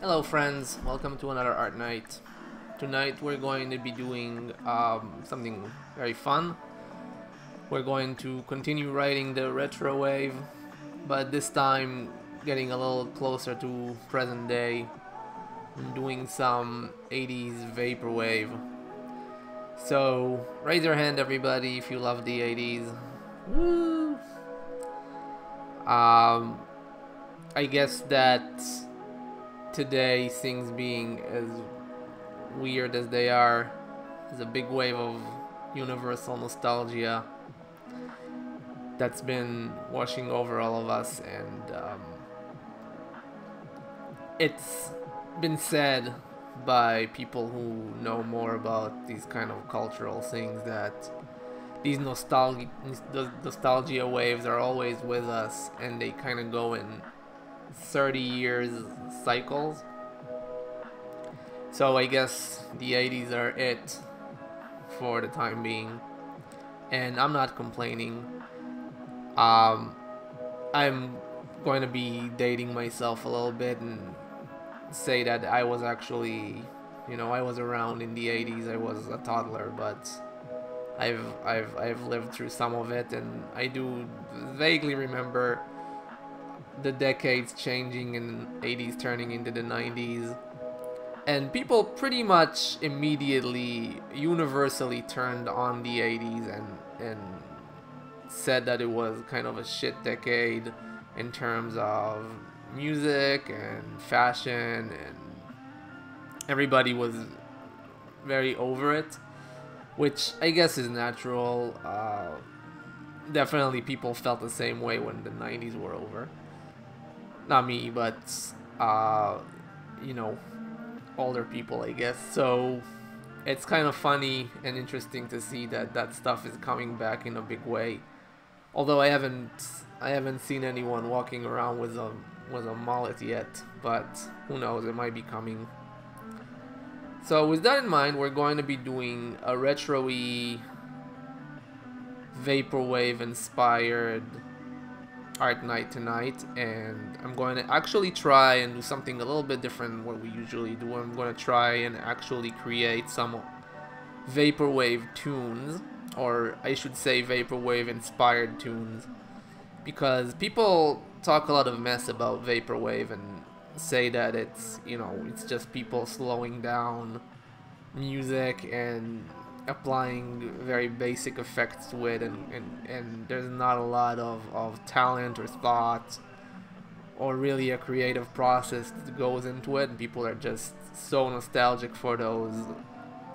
Hello friends, welcome to another art night. Tonight we're going to be doing something very fun. We're going to continue writing the retro wave, but this time getting a little closer to present day and doing some 80s vaporwave. So raise your hand everybody if you love the 80s. Woo! I guess that today, things being as weird as they are, is a big wave of universal nostalgia that's been washing over all of us, and it's been said by people who know more about these kind of cultural things that these nostalgia waves are always with us, and they kind of go in 30 years cycles. So I guess the 80s are it for the time being, and I'm not complaining. I'm going to be dating myself a little bit and say that I was actually, I was around in the 80s. I was a toddler, but I've lived through some of it, and I do vaguely remember the decades changing and 80s turning into the 90s, and people pretty much immediately universally turned on the 80s and said that it was kind of a shit decade in terms of music and fashion, and everybody was very over it, which I guess is natural. Definitely people felt the same way when the 90s were over. Not me, but older people, I guess. So it's kind of funny and interesting to see that that stuff is coming back in a big way. Although I haven't seen anyone walking around with a mullet yet, but who knows, it might be coming. So with that in mind, we're going to be doing a retro-y vaporwave inspired art night tonight, and I'm going to actually try and do something a little bit different than what we usually do. I'm going to try and actually create some vaporwave tunes, or I should say vaporwave inspired tunes, because people talk a lot of mess about vaporwave and say that it's it's just people slowing down music and applying very basic effects to it, and there's not a lot of talent or thought or really a creative process that goes into it, and people are just so nostalgic for those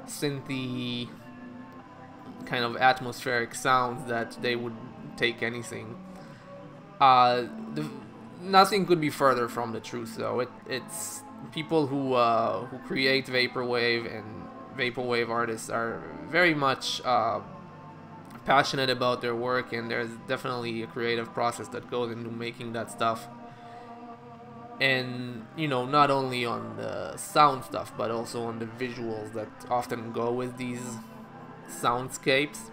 synthy kind of atmospheric sounds that they would take anything. Nothing could be further from the truth, though. It's people who create vaporwave and vaporwave artists are very much passionate about their work, and there's definitely a creative process that goes into making that stuff. And not only on the sound stuff, but also on the visuals that often go with these soundscapes.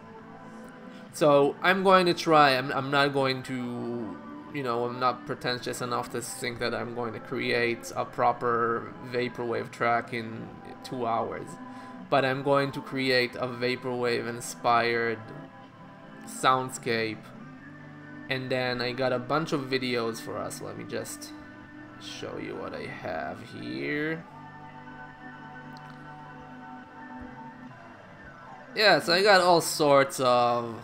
So I'm going to try. I'm not going to, I'm not pretentious enough to think that I'm going to create a proper vaporwave track in 2 hours. But I'm going to create a vaporwave inspired soundscape, and then I got a bunch of videos for us. Let me just show you what I have here. Yeah, so I got all sorts of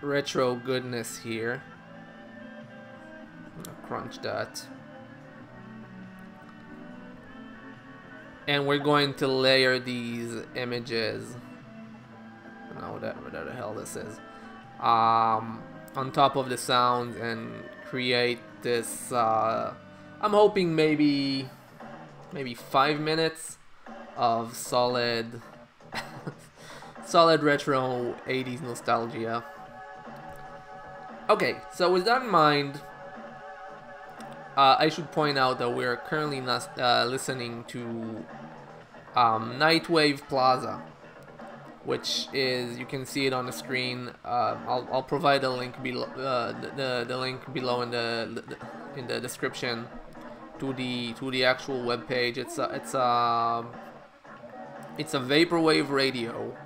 retro goodness here. I'm gonna crunch that. And we're going to layer these images, I don't know whatever the hell this is, on top of the sounds, and create this, I'm hoping maybe 5 minutes of solid retro 80s nostalgia. Okay, so with that in mind, I should point out that we're currently listening to Nightwave Plaza, which is, you can see it on the screen. I'll provide a link below, the link below in the description to to the actual web page. It's a vaporwave radio,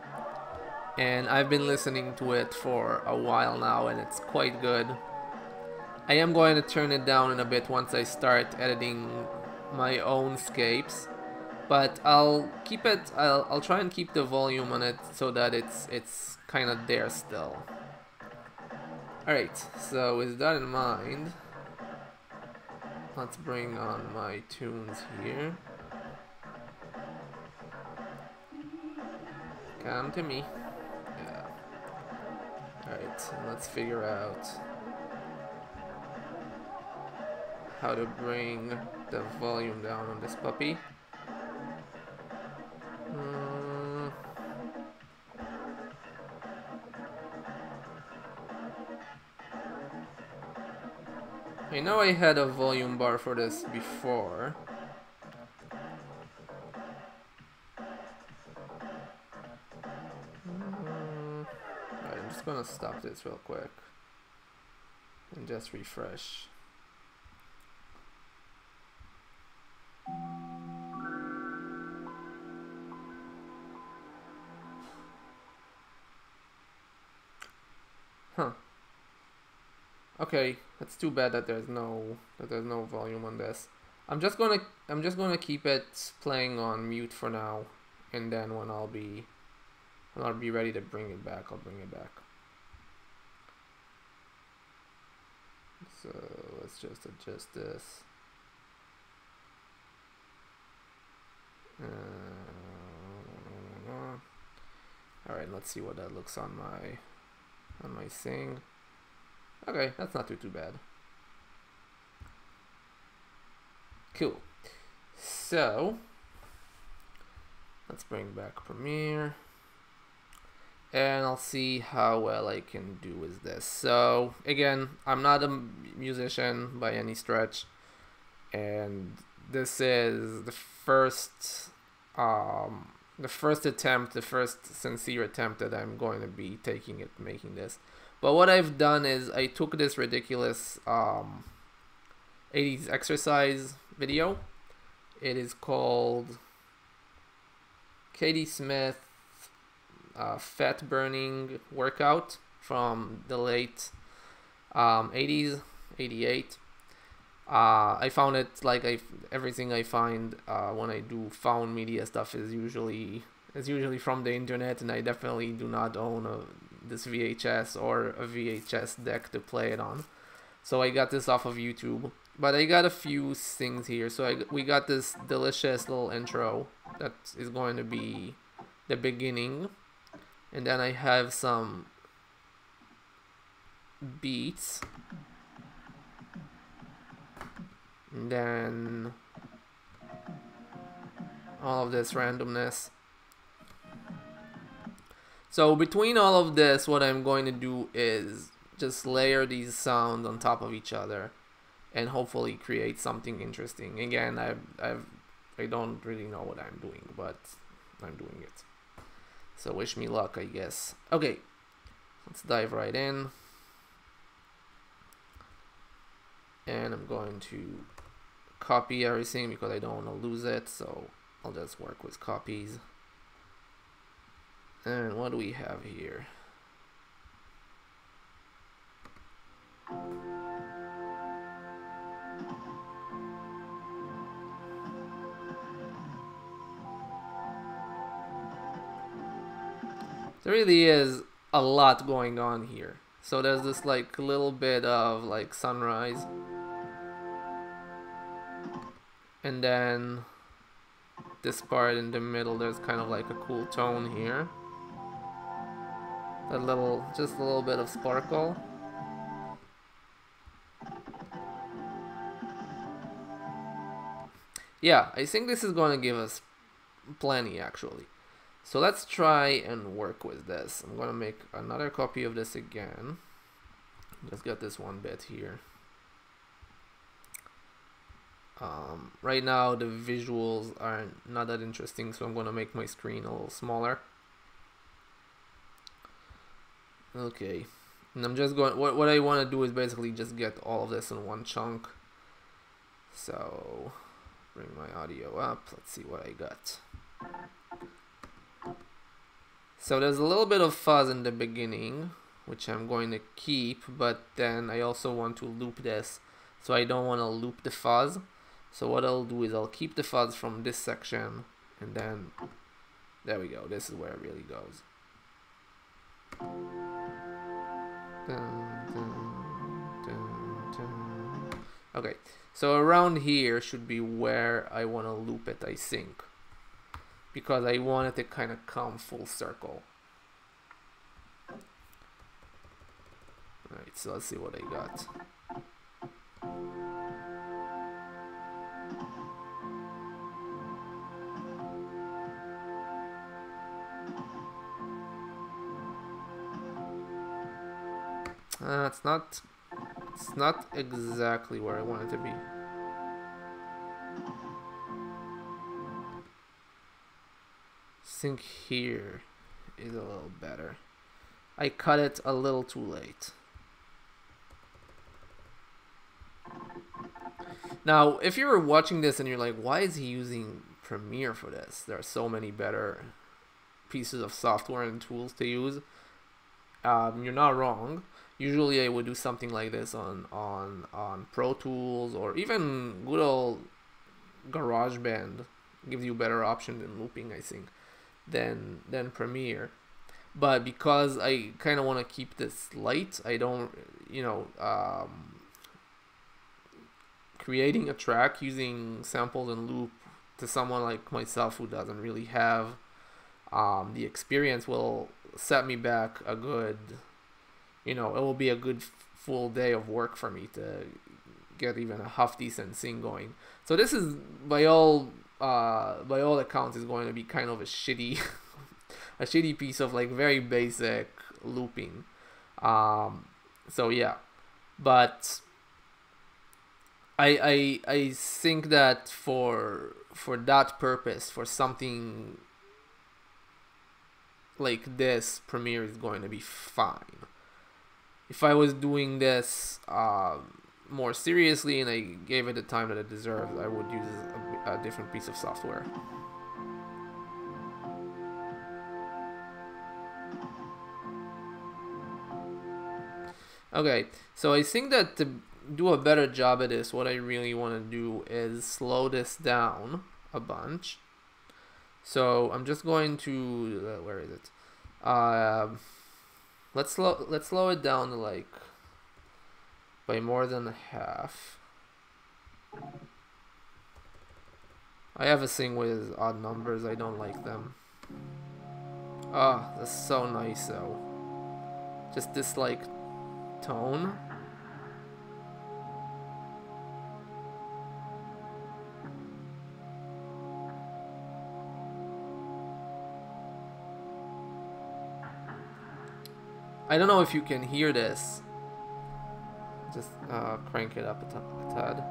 and I've been listening to it for a while now, and it's quite good. I am going to turn it down in a bit once I start editing my own scapes, but I'll keep it. I'll try and keep the volume on it so that it's kind of there still. All right. So with that in mind, let's bring on my tunes here. Come to me. Yeah. Alright, and let's figure out how to bring the volume down on this puppy. I know I had a volume bar for this before. Alright, I'm just gonna stop this real quick and just refresh. Huh. Okay, that's too bad that there's no volume on this. I'm just gonna keep it playing on mute for now, and then when I'll be ready to bring it back, I'll bring it back. So let's just adjust this. Alright, let's see what that looks on my thing. Okay, that's not too bad. Cool. So let's bring back Premiere, and I'll see how well I can do with this. So again, I'm not a musician by any stretch, and this is the first attempt, the first sincere attempt that I'm going to be taking at making this. But what I've done is I took this ridiculous 80s exercise video. It is called Katie Smith Fat Burning Workout from the late 80s, 88. I found it like everything I find when I do found media stuff is usually from the internet, and I definitely do not own this VHS or a VHS deck to play it on. So I got this off of YouTube, but I got a few things here. So we got this delicious little intro that is going to be the beginning, and then I have some beats, and then all of this randomness. So between all of this, what I'm going to do is just layer these sounds on top of each other and hopefully create something interesting. Again, I don't really know what I'm doing, but I'm doing it. So wish me luck, I guess. Okay, let's dive right in. And I'm going to copy everything because I don't want to lose it, so I'll just work with copies. And what do we have here? There really is a lot going on here. So there's this like little bit of like sunrise, and then this part in the middle, there's kind of like a cool tone here. Just a little bit of sparkle. Yeah, I think this is going to give us plenty actually. So let's try and work with this. I'm going to make another copy of this again. Let's get this one bit here. Right now the visuals are not that interesting, so I'm going to make my screen a little smaller. Okay, and I'm just going, what I want to do is basically just get all of this in one chunk. So bring my audio up. Let's see what I got. So there's a little bit of fuzz in the beginning, which I'm going to keep, but then I also want to loop this, so I don't want to loop the fuzz. So what I'll do is I'll keep the fuzz from this section, and then there we go. This is where it really goes. Dun, dun, dun, dun. Okay, so around here should be where I want to loop it, I think, because I want it to kind of come full circle. Alright, so let's see what I got. It's not exactly where I want it to be. I think here is a little better. I cut it a little too late. Now, if you're watching this and you're like, why is he using Premiere for this? There are so many better pieces of software and tools to use. You're not wrong. Usually I would do something like this on Pro Tools, or even good old GarageBand gives you better option in looping, I think, than Premiere. But because I kind of want to keep this light, I don't, you know, creating a track using samples and loop to someone like myself who doesn't really have the experience will set me back a good, you know, it will be a good full day of work for me to get even a half decent thing going. So this is by all accounts is going to be kind of a shitty a shitty piece of like very basic looping. So yeah, but I think that for that purpose, for something like this, Premiere is going to be fine. If I was doing this more seriously and I gave it the time that it deserves, I would use a different piece of software. Okay, so I think that to do a better job at this, what I really want to do is slow this down a bunch. So I'm just going to where is it? Let's slow it down to like by more than half. I have a thing with odd numbers. I don't like them. Ah, that's so nice though. Just this like tone. I don't know if you can hear this. Just crank it up a tad.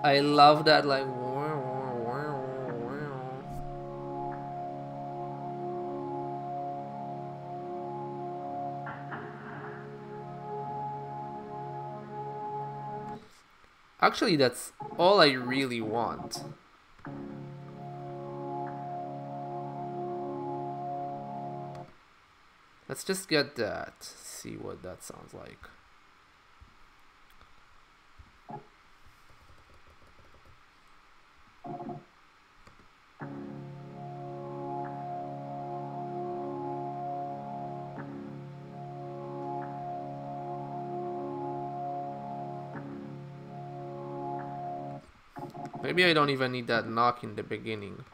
I love that like. Actually, that's all I really want. Let's just get that, see what that sounds like. Maybe I don't even need that knock in the beginning.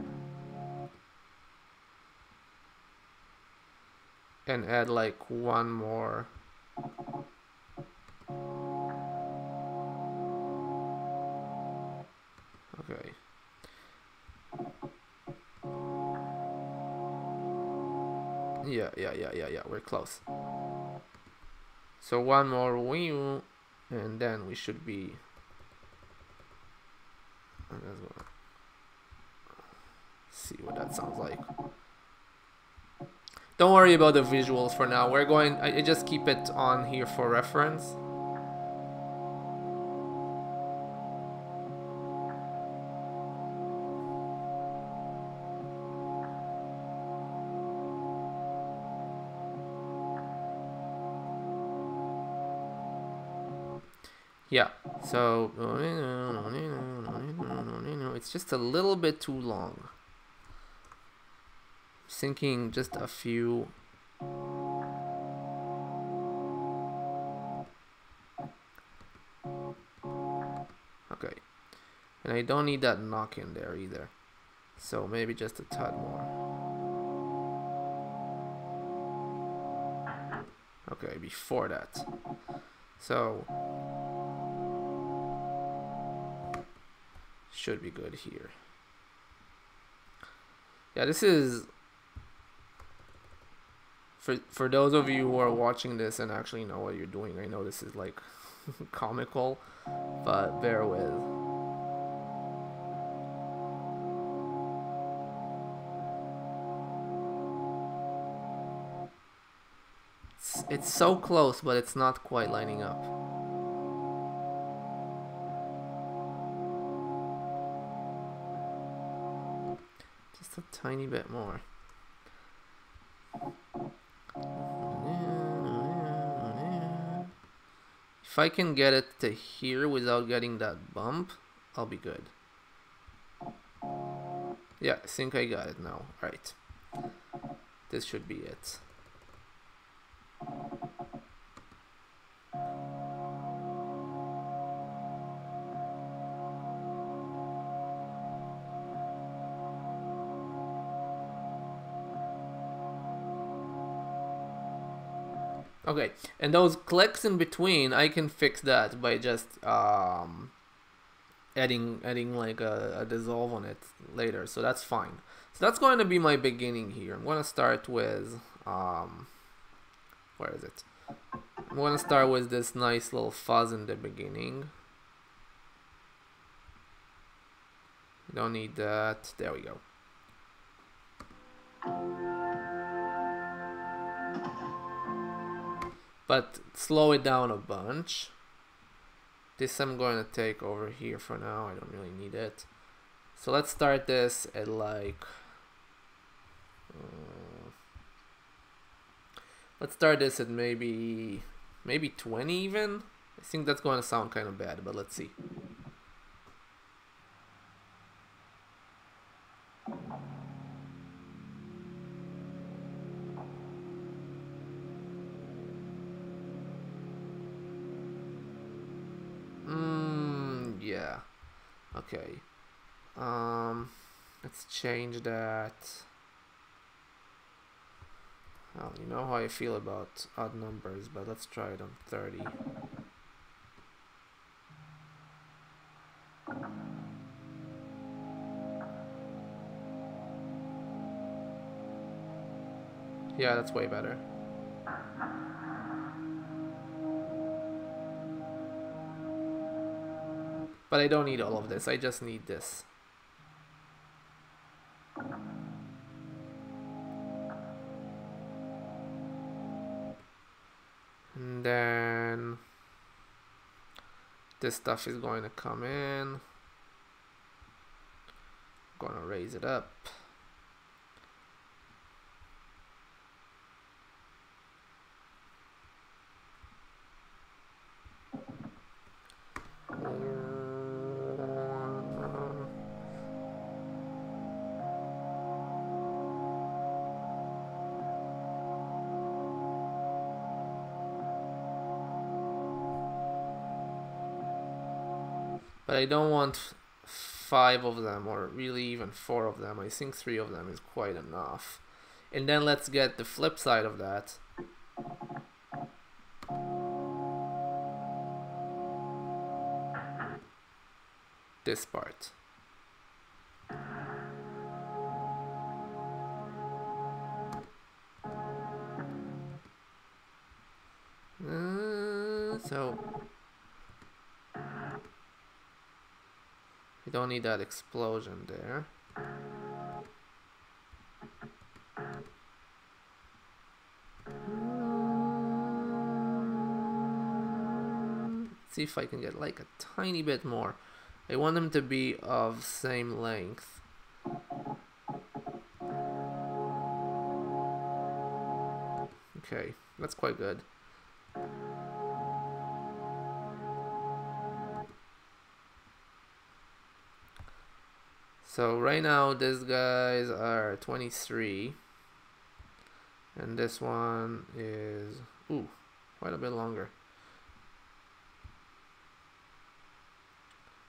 And add like one more. Okay. Yeah, we're close. So one more wheel, and then we should be. Let's go. See what that sounds like. Don't worry about the visuals for now. We're going, I just keep it on here for reference. Yeah, so it's just a little bit too long. Thinking just a few. Okay, and I don't need that knock in there either, so maybe just a tad more. Okay, before that, so should be good here. Yeah, this is for those of you who are watching this and actually know what you're doing. I know this is like comical, but bear with. It's so close, but it's not quite lining up. Just a tiny bit more. If I can get it to here without getting that bump, I'll be good. Yeah, I think I got it now. Right. This should be it. Okay, and those clicks in between, I can fix that by just adding like a dissolve on it later, so that's fine. So that's going to be my beginning here. I'm going to start with where is it? I'm going to start with this nice little fuzz in the beginning. Don't need that. There we go. But slow it down a bunch. This I'm going to take over here for now. I don't really need it. So let's start this at like let's start this at maybe 20 even. I think that's going to sound kind of bad, but let's see. Yeah. Okay. Let's change that. Well, you know how I feel about odd numbers, but let's try it on 30. Yeah, that's way better. But I don't need all of this, I just need this. And then this stuff is going to come in. I'm going to raise it up. But I don't want 5 of them, or really even 4 of them. I think 3 of them is quite enough. And then let's get the flip side of that. This part. So we don't need that explosion there. Let's see if I can get like a tiny bit more. I want them to be of same length. Okay, that's quite good. So right now these guys are 23. And this one is, ooh, quite a bit longer.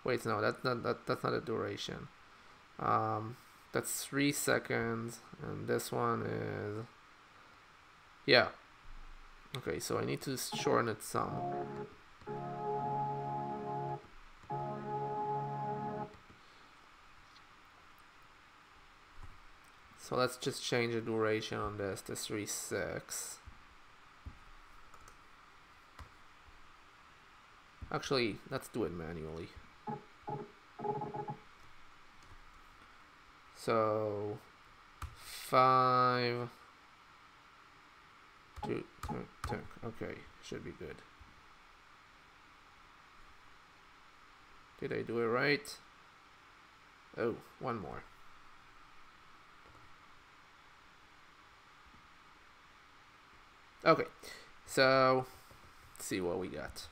Wait, no, that's not a duration. That's 3 seconds, and this one is, yeah. Okay, so I need to shorten it some. So let's just change the duration on this to 3.6. Actually, let's do it manually. So 5, 2, 10. Okay, should be good. Did I do it right? Oh, one more. Okay, so let's see what we got.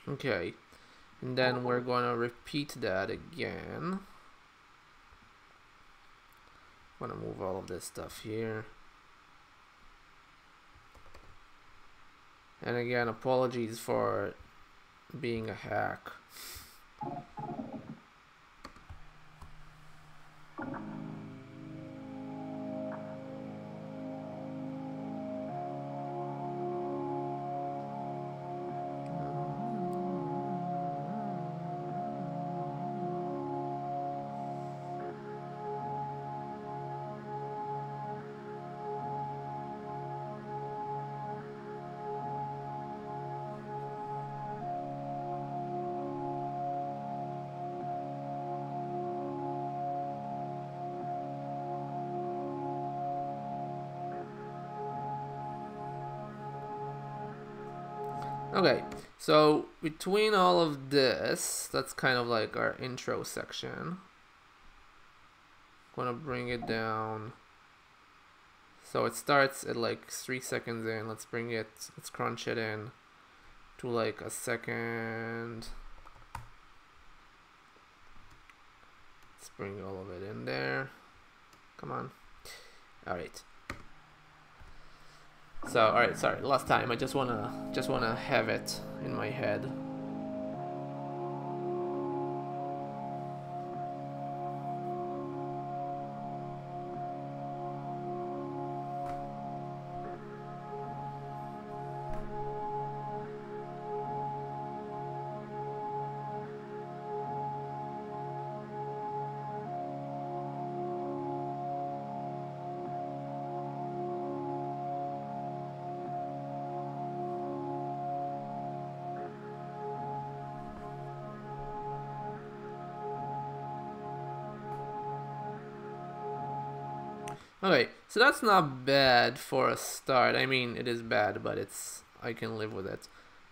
Okay, and then we're gonna repeat that again. I'm gonna move all of this stuff here. And again, apologies for being a hack. Okay, so between all of this, that's kind of like our intro section. I'm gonna bring it down. So it starts at like 3 seconds in. Let's crunch it in to like a second. Let's bring all of it in there. Come on. All right. So, all right, sorry, last time. I just wanna have it in my head. Okay, so that's not bad for a start. I mean, it is bad, but I can live with it.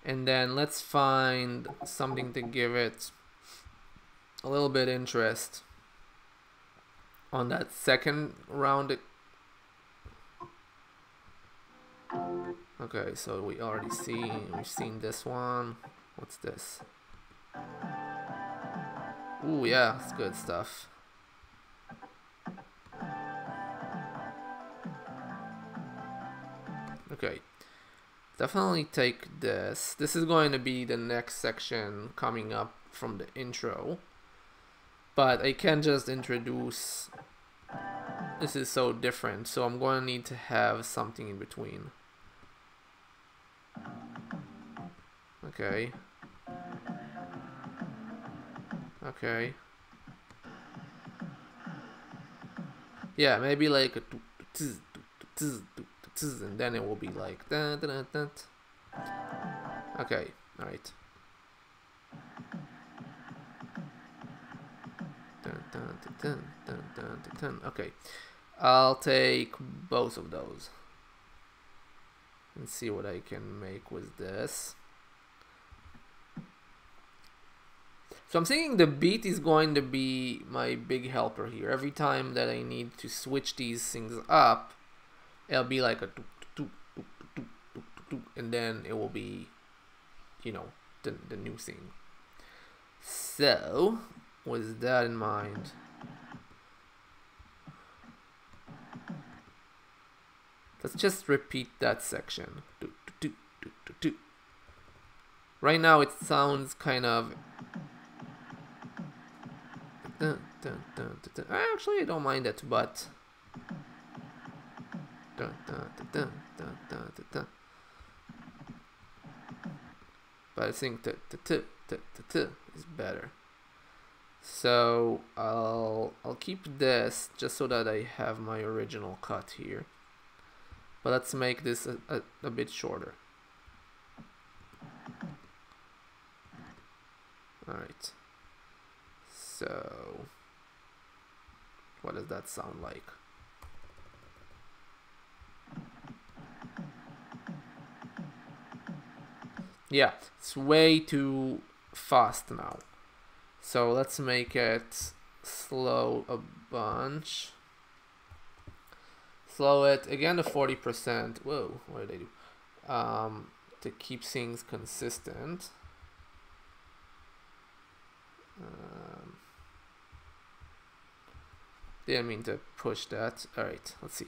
And then let's find something to give it a little bit interest on that second round. Okay, so we've seen this one. What's this? Ooh, yeah, it's good stuff. Okay, definitely take this. This is going to be the next section coming up from the intro. But I can't just introduce. This is so different, so I'm going to need to have something in between. Okay. Okay. Yeah, maybe like a and then it will be like dun, dun, dun, dun. Okay, all right. Dun, dun, dun, dun, dun, dun, dun. Okay, I'll take both of those and see what I can make with this. So I'm thinking the beat is going to be my big helper here. Every time that I need to switch these things up, it'll be like a and then it will be, you know, the new thing. So with that in mind, let's just repeat that section. Right now it sounds kind of actually I don't mind it, but I think is better. So I'll keep this just so that I have my original cut here. But let's make this a bit shorter. Alright. So what does that sound like? Yeah, it's way too fast now. So let's make it slow a bunch. Slow it again to 40%. Whoa, what did I do? To keep things consistent. Didn't mean to push that. All right, let's see.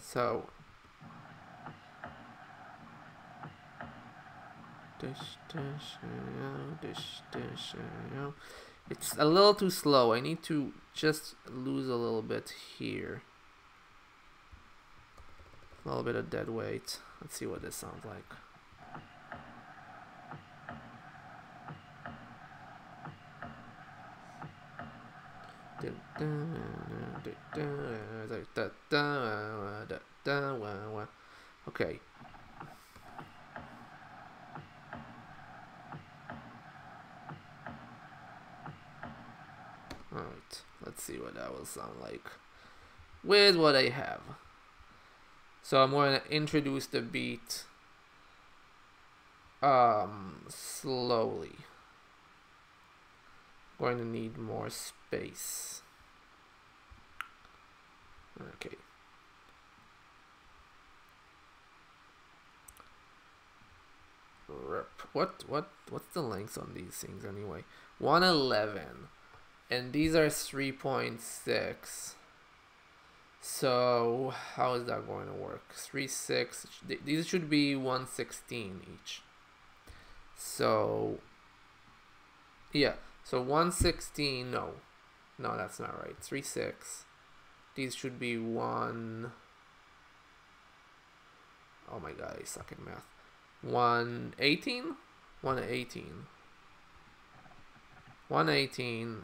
So it's a little too slow. I need to just lose a little bit here. A little bit of dead weight. Let's see what this sounds like. Okay. Alright, let's see what that will sound like with what I have. So I'm going to introduce the beat slowly. Going to need more space. Okay. What's the length on these things anyway? 111, and these are 3.6. So how is that going to work? 3.6. These should be 116 each. So yeah. So 116. No, that's not right. 3.6. These should be one. Oh my god, I suck at math. 118. 118. 118.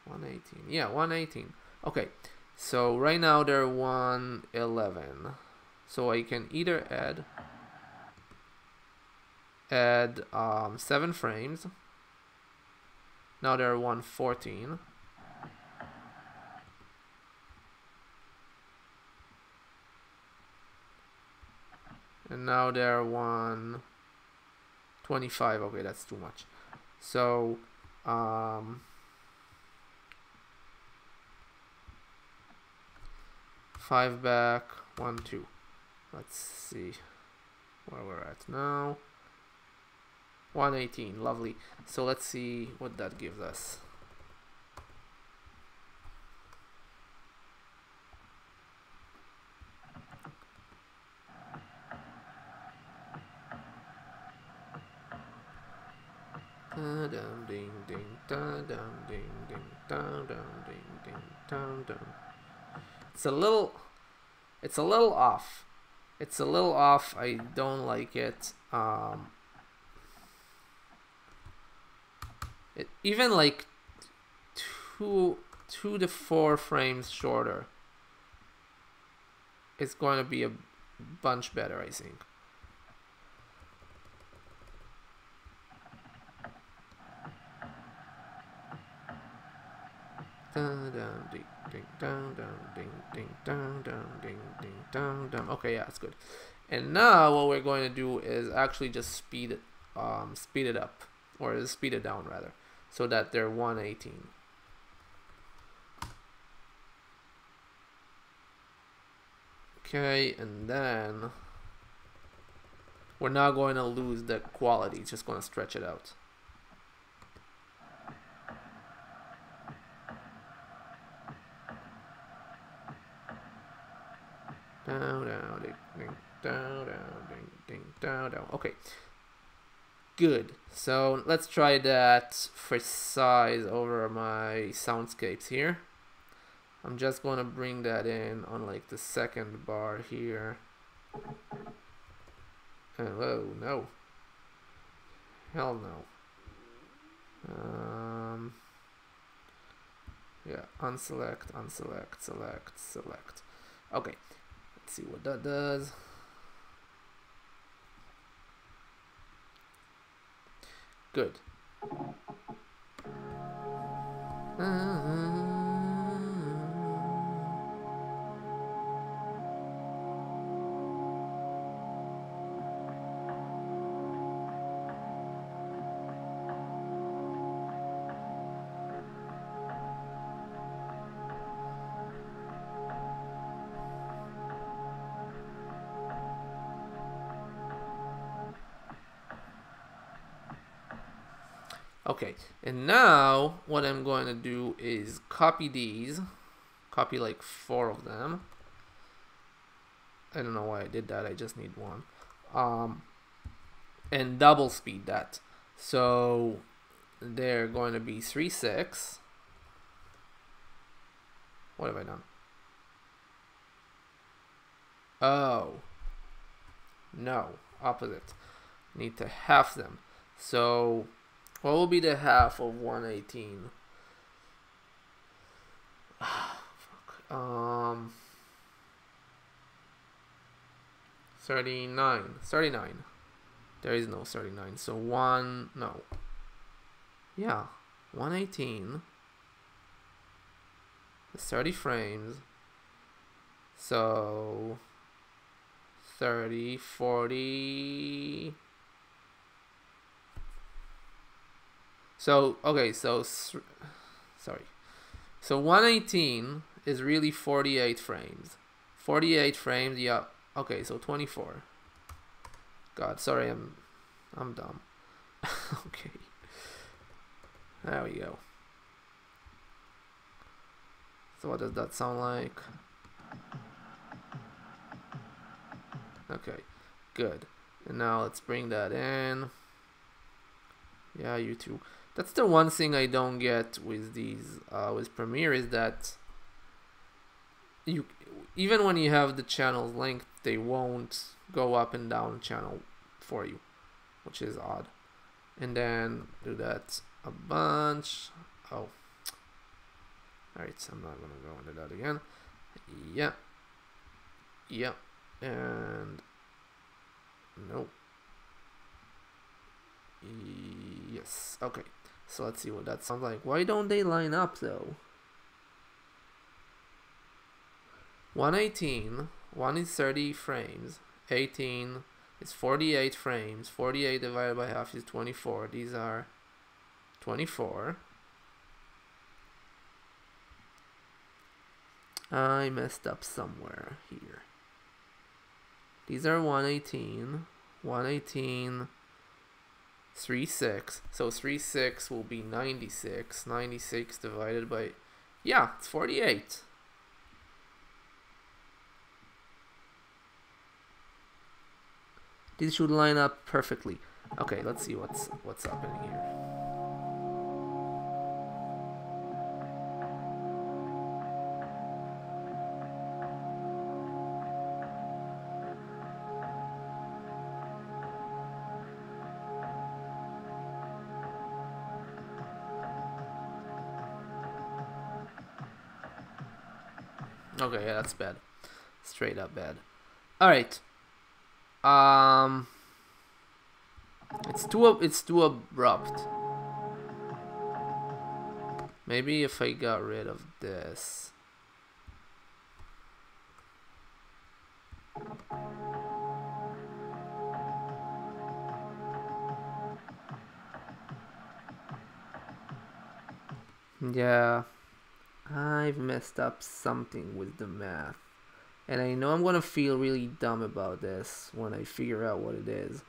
118. Yeah, 118. Okay, so right now they're 111. So I can either add 7 frames. Now they're 114. And now they're 125. Okay, that's too much. So 5 back, 1, 2. Let's see where we're at now. 118, lovely. So let's see what that gives us. Dum ding ding dum ding ding dum ding ding dum. It's a little off. It's a little off. I don't like it. Even like two to 4 frames shorter, it's going to be a bunch better, I think. Okay, yeah, it's good. And now what we're going to do is actually just speed it up, or speed it down rather, so that they're 118. Okay, and then we're not going to lose the quality, it's just going to stretch it out. Down, down, ding, ding, down, down, ding, ding, down, down. Okay. Good. So let's try that for size over my soundscapes here. I'm just going to bring that in on like the second bar here. Oh, no. Hell no. Yeah, unselect, unselect, select, select. Okay. Let's see what that does. Good. Okay, and now what I'm going to do is copy these, copy like 4 of them. I don't know why I did that, I just need one. And double speed that. So they're going to be 3/6. What have I done? Oh, no, opposite. Need to half them. So what will be the half of 118? 39. There is no 39. So 118 is 30 frames. So 30, 40. So, okay, so, sorry. So 118 is really 48 frames. 48 frames, yeah. Okay, so 24. God, sorry, I'm dumb. Okay. There we go. So what does that sound like? Okay, good. And now let's bring that in. Yeah, you too. That's the one thing I don't get with these with Premiere, is that you, even when you have the channels linked, they won't go up and down channel for you, which is odd. And then do that a bunch. Oh, alright, I'm not gonna go into that again. Yeah, and nope. Yes, okay. So let's see what that sounds like. Why don't they line up though? 118, 1 is 30 frames, 18 is 48 frames, 48 divided by half is 24. These are 24. I messed up somewhere here. These are 118, 3/6. So 3/6 will be 96. 96 divided by, yeah, it's 48. These should line up perfectly. Okay, let's see what's happening here. Okay, yeah, that's bad. Straight up bad. Alright. It's too abrupt. Maybe if I got rid of this. Yeah, I've messed up something with the math. And I know I'm gonna feel really dumb about this when I figure out what it is.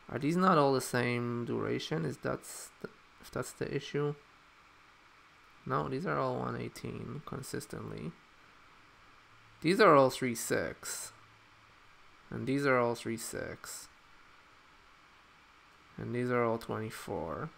Are these not all the same duration? If that's the issue? No, these are all 118 consistently. These are all 3/6. And these are all 3/6. And these are all 24.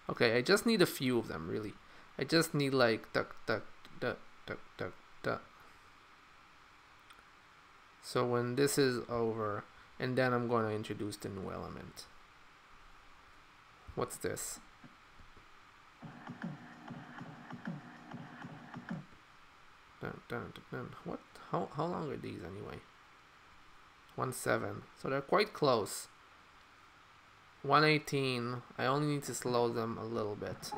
Okay, I just need a few of them, really. I just need like duck, duck, duck, duck, duck, duck. So when this is over, and then I'm going to introduce the new element. What's this? Dun, dun, dun, dun. What? How long are these anyway? 1/7. So they're quite close. 118. I only need to slow them a little bit.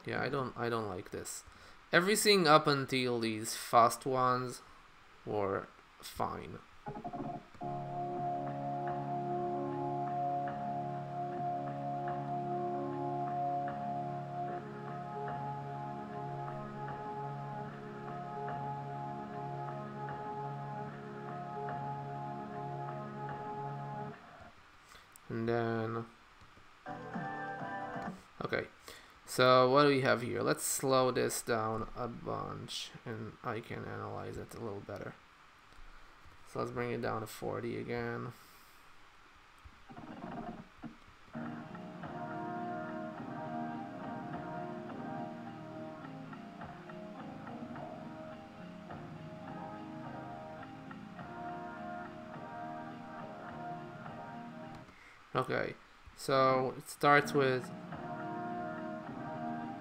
Yeah, I don't like this. Everything up until these fast ones were fine. And then, okay, so what do we have here? Let's slow this down a bunch and I can analyze it a little better. So let's bring it down to 40 again. Okay, so it starts with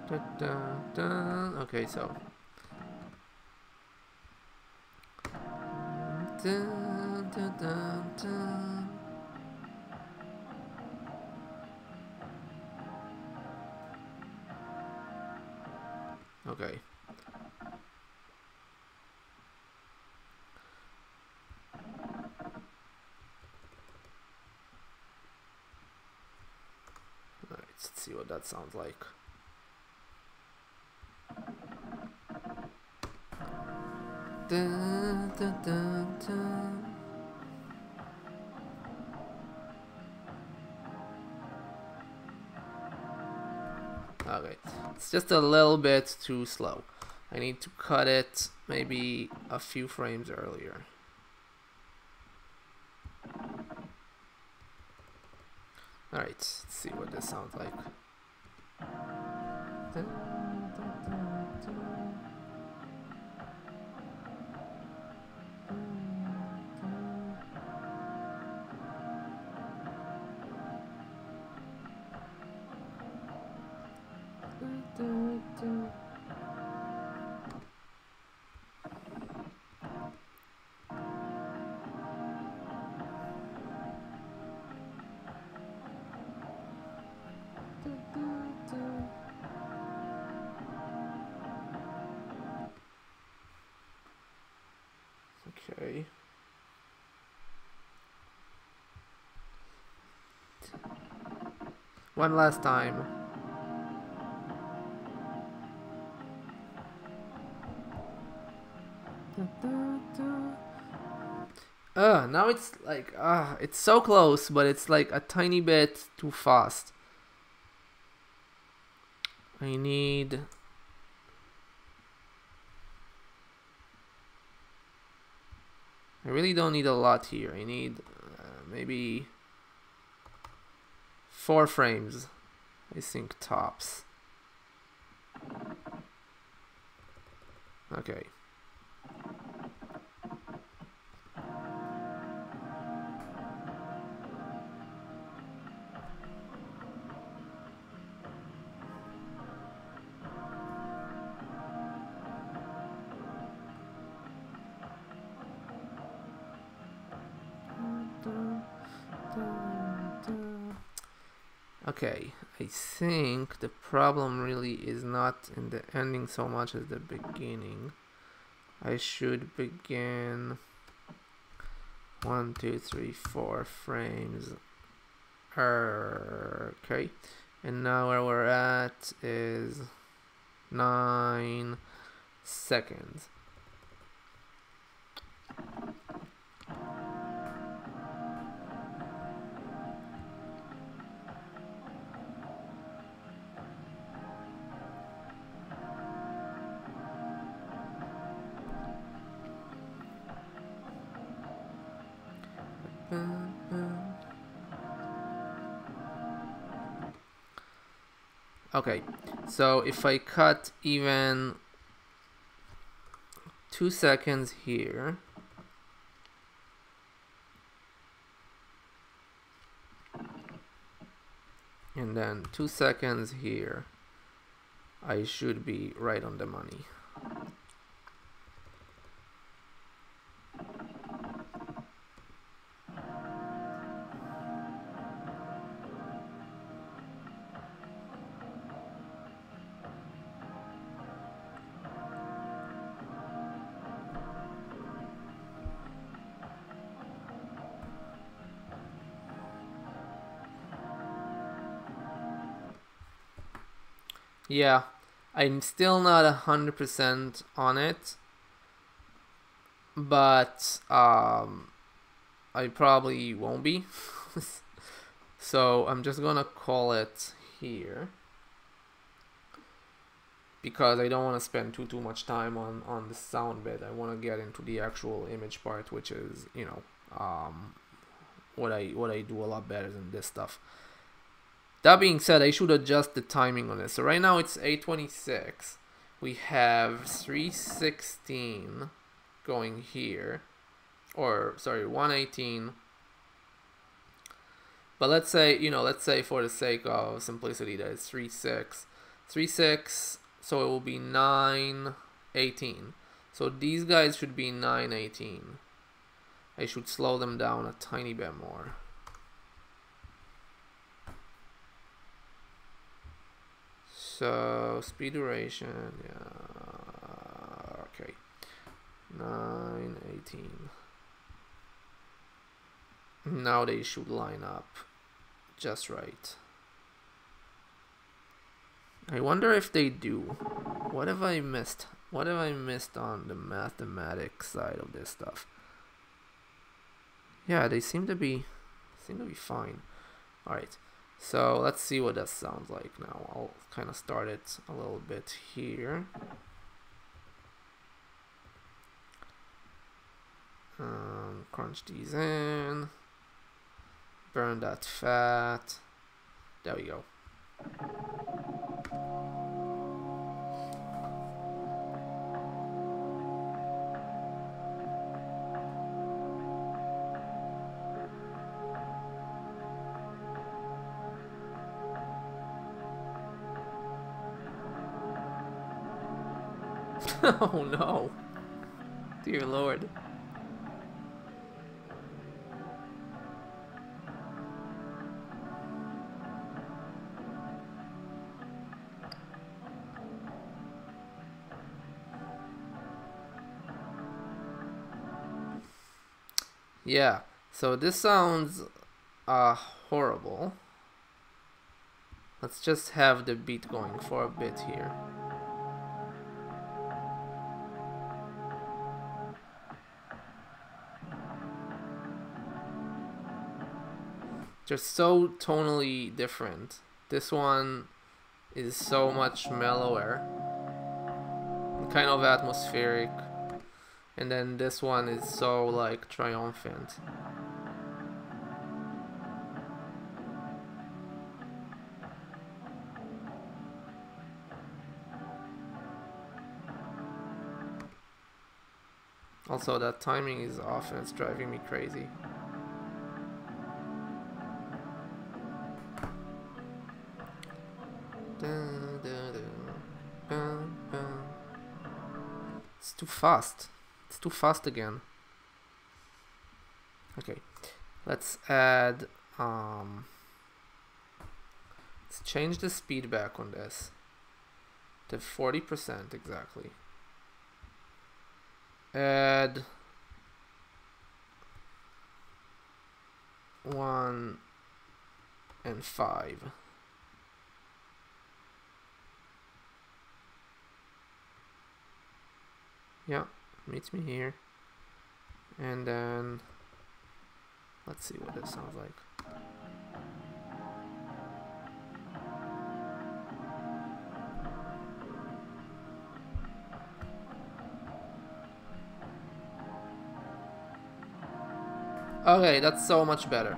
dun, dun, dun. Okay, so dun, dun, dun, dun. Okay. Alright, let's see what that sounds like. Dun, dun, dun, dun. Okay, it's just a little bit too slow. I need to cut it maybe a few frames earlier. Alright, let's see what this sounds like. Dun, dun, dun, dun. Okay. One last time. Now it's like, it's so close, but it's like a tiny bit too fast. I really don't need a lot here. I need maybe 4 frames, I think, tops. Okay. Okay, I think the problem really is not in the ending so much as the beginning. I should begin 1, 2, 3, 4 frames. Okay, and now where we're at is 9 seconds. Okay, so if I cut even 2 seconds here, and then 2 seconds here, I should be right on the money. Yeah, I'm still not 100% on it, but I probably won't be. So I'm just gonna call it here because I don't want to spend too much time on the sound bit. I want to get into the actual image part, which is, you know, what I do a lot better than this stuff. That being said, I should adjust the timing on this. So right now it's 8:26. We have 3:16 going here, or sorry, 1:18. But let's say, you know, let's say for the sake of simplicity that it's 3:6, 3:6. So it will be 9:18. So these guys should be 9:18. I should slow them down a tiny bit more. So speed duration, yeah, okay, 9:18. Now they should line up just right. I wonder if they do. What have I missed? What have I missed on the mathematics side of this stuff? Yeah, they seem to be fine. All right. So let's see what that sounds like now. I'll kind of start it a little bit here. Crunch these in. Burn that fat. There we go. Oh no. Dear Lord. Yeah, so this sounds horrible. Let's just have the beat going for a bit here. They're so tonally different. This one is so much mellower, kind of atmospheric, and then this one is so like triumphant. Also, that timing is off and it's driving me crazy. It's too fast. It's too fast again. Okay, let's add, let's change the speed back on this to 40% exactly. Add 1 and 5. Yeah, meets me here. And then let's see what this sounds like. Okay, that's so much better.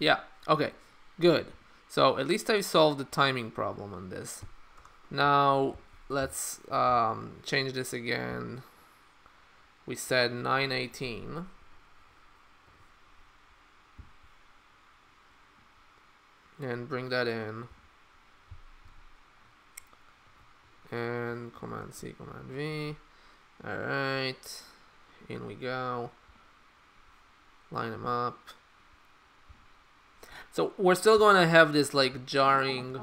Yeah, okay, good. So at least I've solved the timing problem on this. Now let's change this again. We said 918. And bring that in. And Command C, Command V. Alright, in we go. Line them up. So we're still going to have this like jarring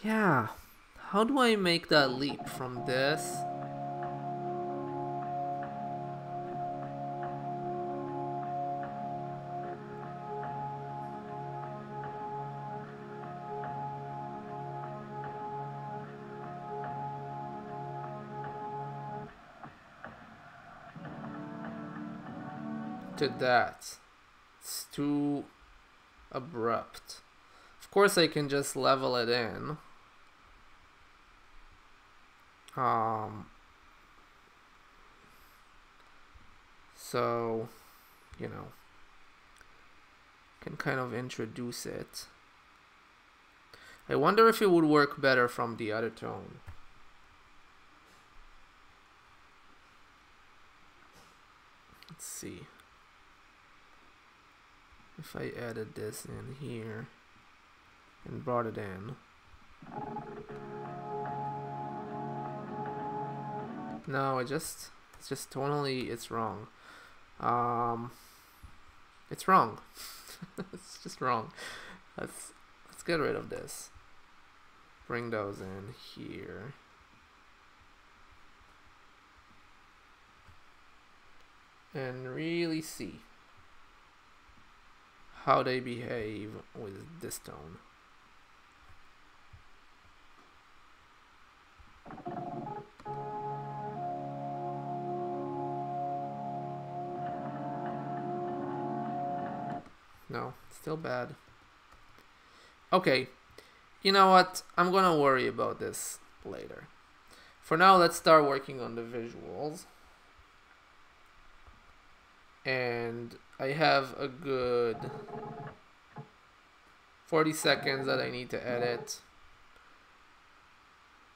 yeah. How do I make that leap from this to that? It's too abrupt. Of course I can just level it in. So, you know, can kind of introduce it. I wonder if it would work better from the other tone. Let's see. If I added this in here and brought it in. No, it's just tonally, it's wrong. It's wrong. It's just wrong. Let's get rid of this. Bring those in here. And really see how they behave with this tone. No, still bad. Okay, you know what? I'm gonna worry about this later. For now, let's start working on the visuals. And I have a good 40 seconds that I need to edit.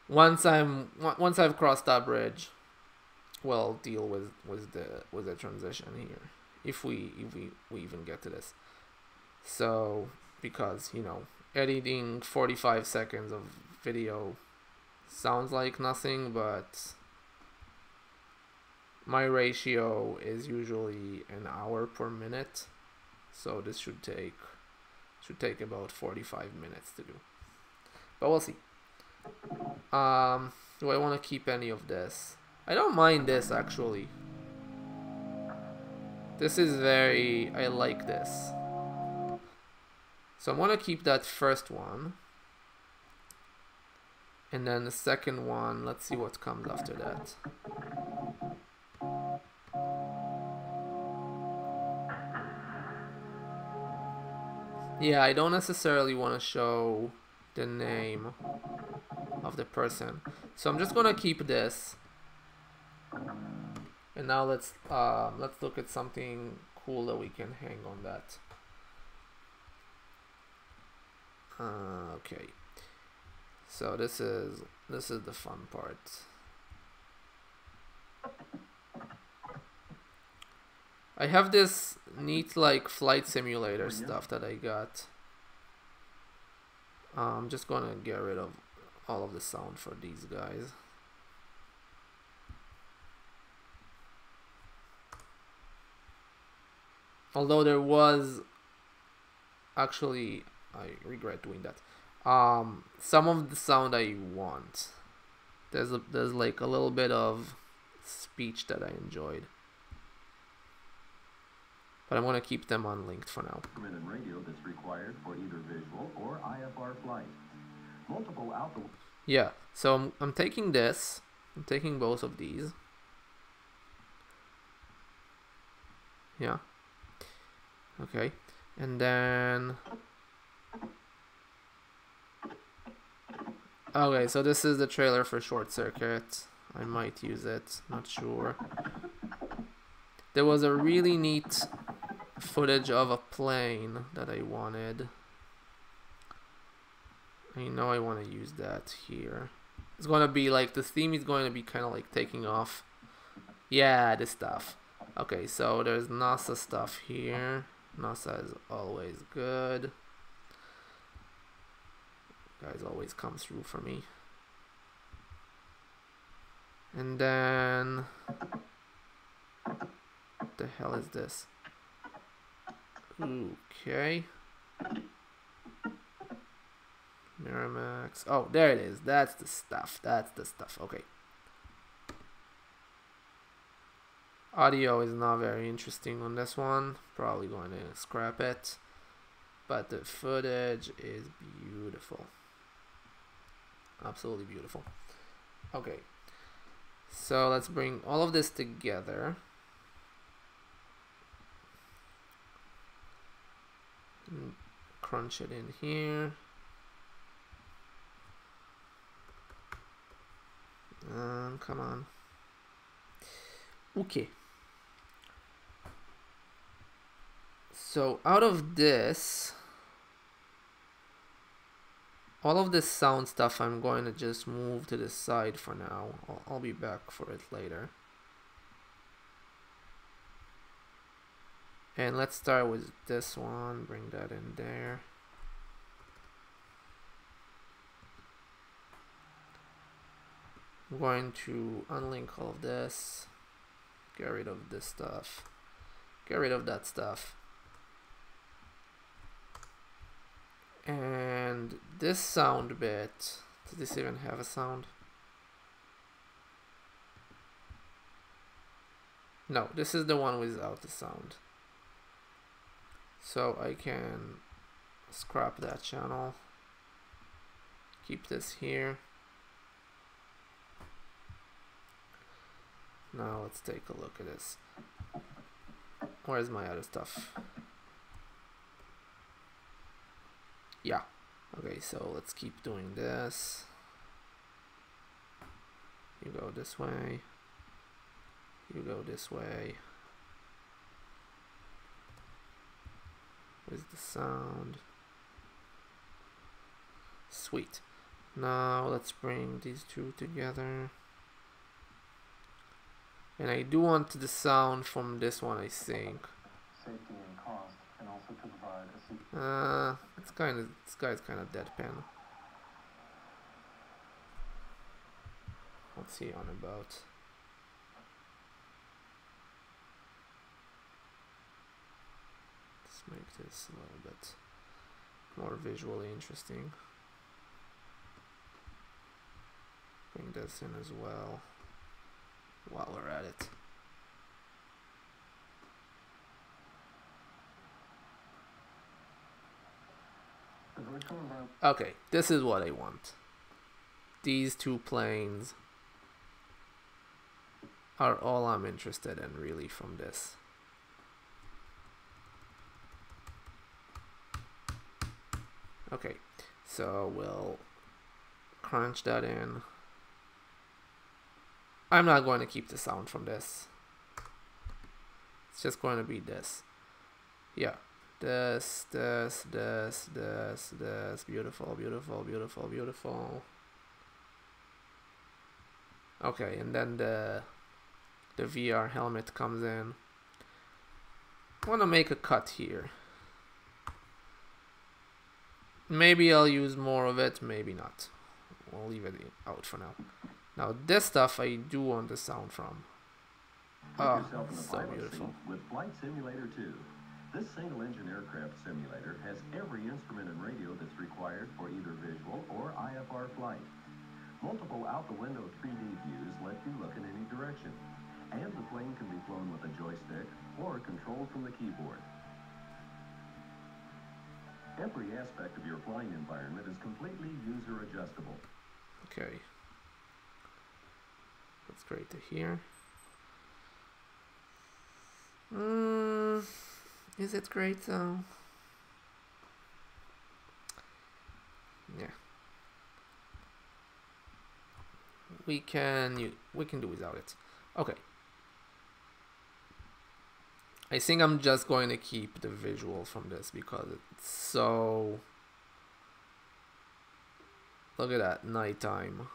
Once I've crossed that bridge, we'll deal with the transition here. If we even get to this. So, because, you know, editing 45 seconds of video sounds like nothing, but my ratio is usually an hour per minute, so this should take about 45 minutes to do, but we'll see. Do I want to keep any of this? I don't mind this actually. This is very, I like this. So I'm gonna keep that first one. And then the second one, let's see what comes after that. Yeah, I don't necessarily want to show the name of the person. So I'm just gonna keep this. And now let's look at something cool that we can hang on that. Okay. So this is the fun part. I have this neat like flight simulator stuff that I got. I'm just gonna get rid of all of the sound for these guys. Although there was actually, I regret doing that. Some of the sound I want. There's like a little bit of speech that I enjoyed, but I'm gonna keep them unlinked for now. Radio that's required for either visual or IFR flight. Multiple outdoor. Yeah, so I'm taking this. I'm taking both of these. Yeah. Okay, and then okay, so this is the trailer for Short Circuit. I might use it, not sure. There was a really neat footage of a plane that I wanted. I know I want to use that here. It's going to be like, the theme is going to be kind of like taking off. Yeah, this stuff. Okay, so there's NASA stuff here. NASA is always good. Guys always come through for me. And then what the hell is this? Okay. Miramax. Oh, there it is. That's the stuff. That's the stuff. Okay. Audio is not very interesting on this one. Probably going to scrap it. But the footage is beautiful. Absolutely beautiful. Okay. So let's bring all of this together. And crunch it in here. Come on. Okay. So out of this, all of this sound stuff I'm going to just move to the side for now. I'll be back for it later. And let's start with this one, bring that in there. I'm going to unlink all of this, get rid of this stuff, get rid of that stuff. And this sound bit, does this even have a sound? No, this is the one without the sound. So I can scrap that channel, keep this here. Now let's take a look at this. Where's my other stuff? Yeah. Okay, so let's keep doing this. You go this way. You go this way. Where's the sound? Sweet. Now let's bring these two together. And I do want the sound from this one, I think. Safety and cost can also provide a this guy's kind of deadpan. What's he on about? Let's make this a little bit more visually interesting. Bring this in as well while we're at it. Okay, this is what I want. These two planes are all I'm interested in really from this. Okay, so we'll crunch that in. I'm not going to keep the sound from this. It's just going to be this. Yeah. This. Beautiful, beautiful, beautiful, beautiful. Okay, and then the VR helmet comes in. I want to make a cut here. Maybe I'll use more of it, maybe not. We'll leave it out for now. Now this stuff I do want the sound from. Oh, so beautiful. With Flight Simulator 2. This single-engine aircraft simulator has every instrument and radio that's required for either visual or IFR flight. Multiple out-the-window 3D views let you look in any direction. And the plane can be flown with a joystick or controlled from the keyboard. Every aspect of your flying environment is completely user-adjustable. Okay. That's great to hear. Is it great though? Yeah. We can do without it. Okay. I think I'm just going to keep the visual from this because it's so... Look at that, nighttime.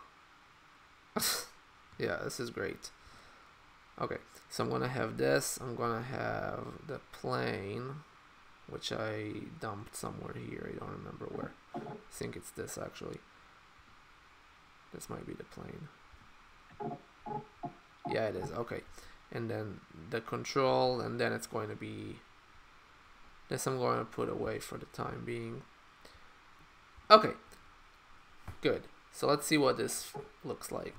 Yeah, this is great. Okay, so I'm gonna have this. I'm gonna have the plane, which I dumped somewhere here. I don't remember where. I think it's this actually. This might be the plane. Yeah, it is. Okay, and then the control, and then it's going to be this. I'm going to put away for the time being. Okay, good. So let's see what this looks like.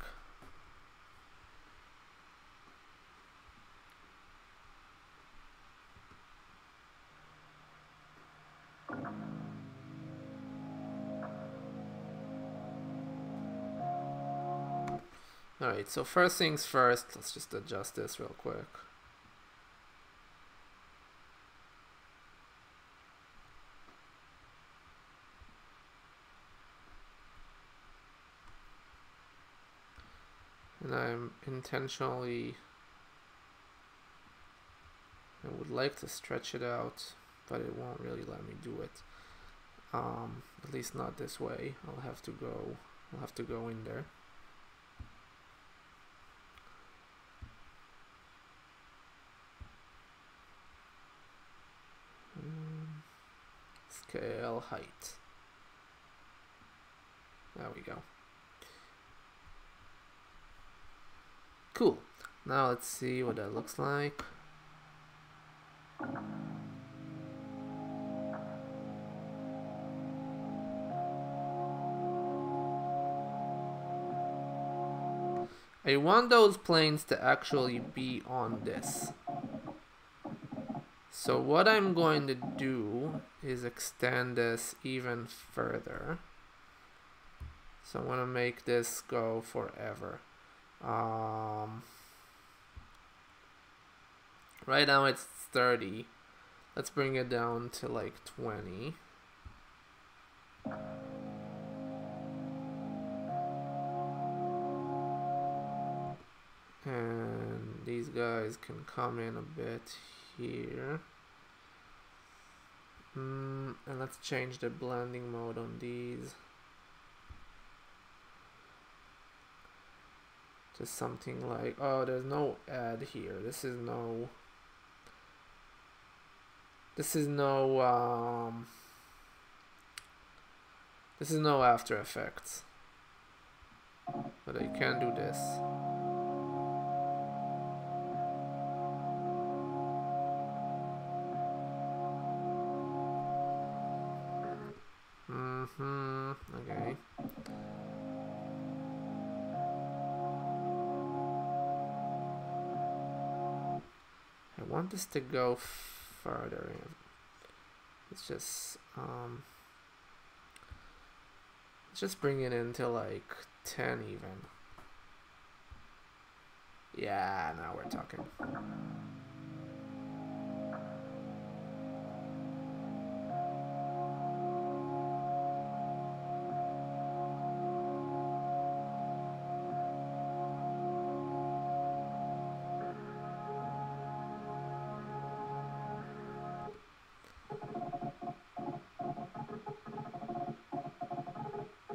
Alright, so first things first, let's just adjust this real quick. And I'm intentionally, I would like to stretch it out, but it won't really let me do it. At least not this way. I'll have to go in there. Scale height. There we go. Cool. Now let's see what that looks like. I want those planes to actually be on this. So what I'm going to do is extend this even further. So I'm going to make this go forever. Right now it's 30. Let's bring it down to like 20. And these guys can come in a bit here. And let's change the blending mode on these to something like, oh, there's no add here. This is no After Effects. but I can do this. Okay. I want this to go further in. Let's just bring it into like 10 even. Yeah, now we're talking.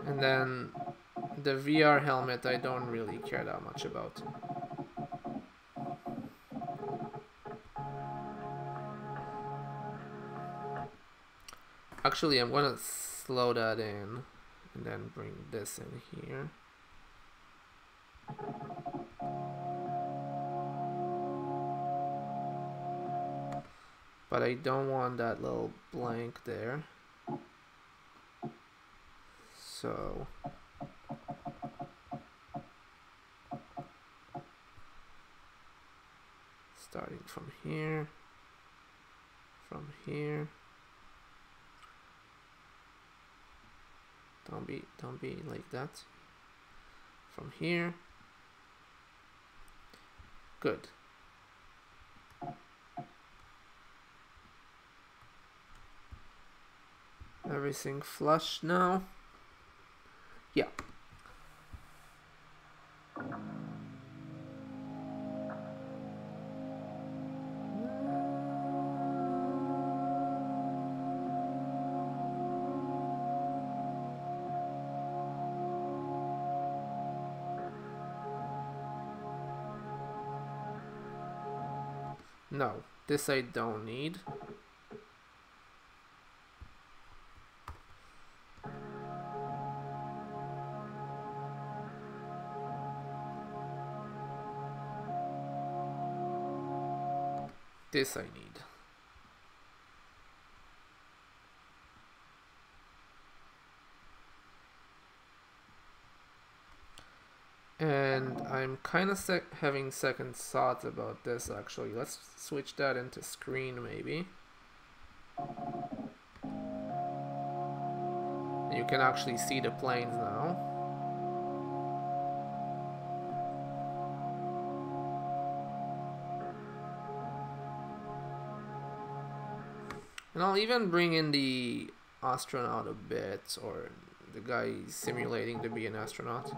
And then the VR helmet I don't really care that much about. Actually, I'm gonna slow that in and then bring this in here. But I don't want that little blank there. So starting from here, don't be like that. From here. Good. Everything flush now. Yeah. No, this I don't need. This I need. And I'm kind of having second thoughts about this actually. Let's switch that into screen maybe. You can actually see the planes now. And I'll even bring in the astronaut a bit, or the guy simulating to be an astronaut.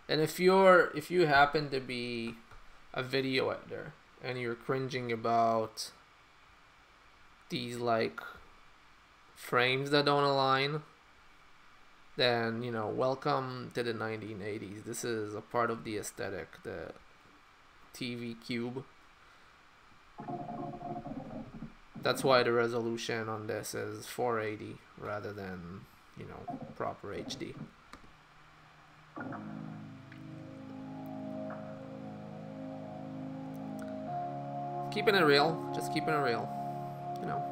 And if you happen to be a video editor and you're cringing about these like frames that don't align, then you know, welcome to the 1980s. This is a part of the aesthetic, the TV cube. That's why the resolution on this is 480 rather than, you know, proper HD. Keeping it real, just keeping it real, you know.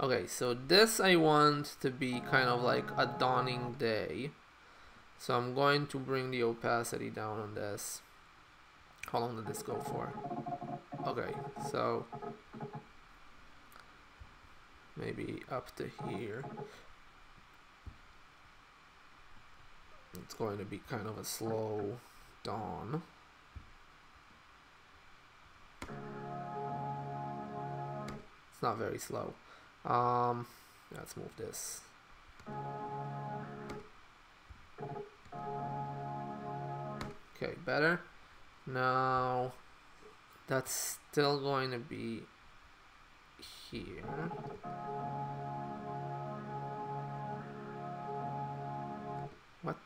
Okay, so this I want to be kind of like a dawning day. So I'm going to bring the opacity down on this. How long did this go for? Okay, so maybe up to here. It's going to be kind of a slow dawn. It's not very slow. Let's move this. Okay, better. Now that's still going to be here. What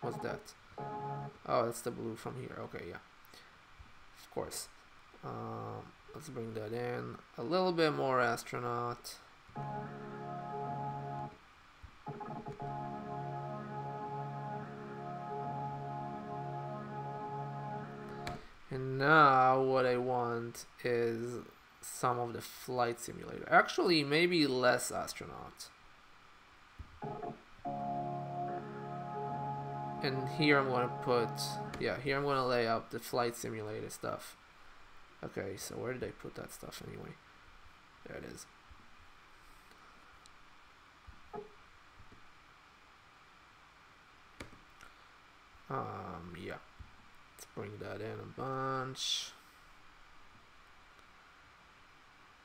was that? Oh, that's the blue from here. Okay, yeah, of course. Let's bring that in a little bit more astronaut. And now what I want is some of the flight simulator. Actually, maybe less astronaut. And here I'm going to put, yeah, here I'm going to lay out the flight simulator stuff. Okay, so where did I put that stuff anyway? There it is. Yeah. Let's bring that in a bunch.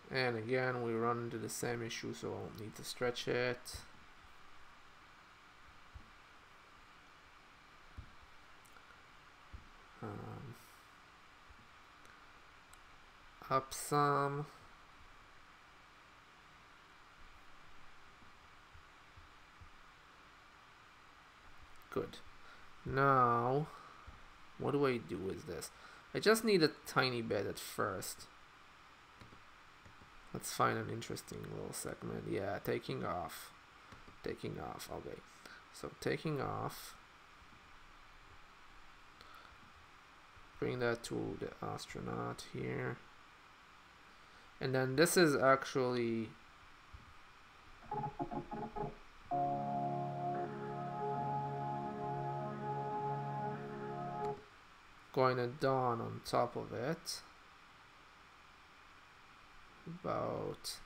And again, we run into the same issue, so I won't need to stretch it. Up some. Good. Now, what do I do with this? I just need a tiny bit at first. Let's find an interesting little segment. Yeah, taking off. Taking off. Okay. So taking off. Bring that to the astronaut here. And then this is actually going to dawn on top of it. About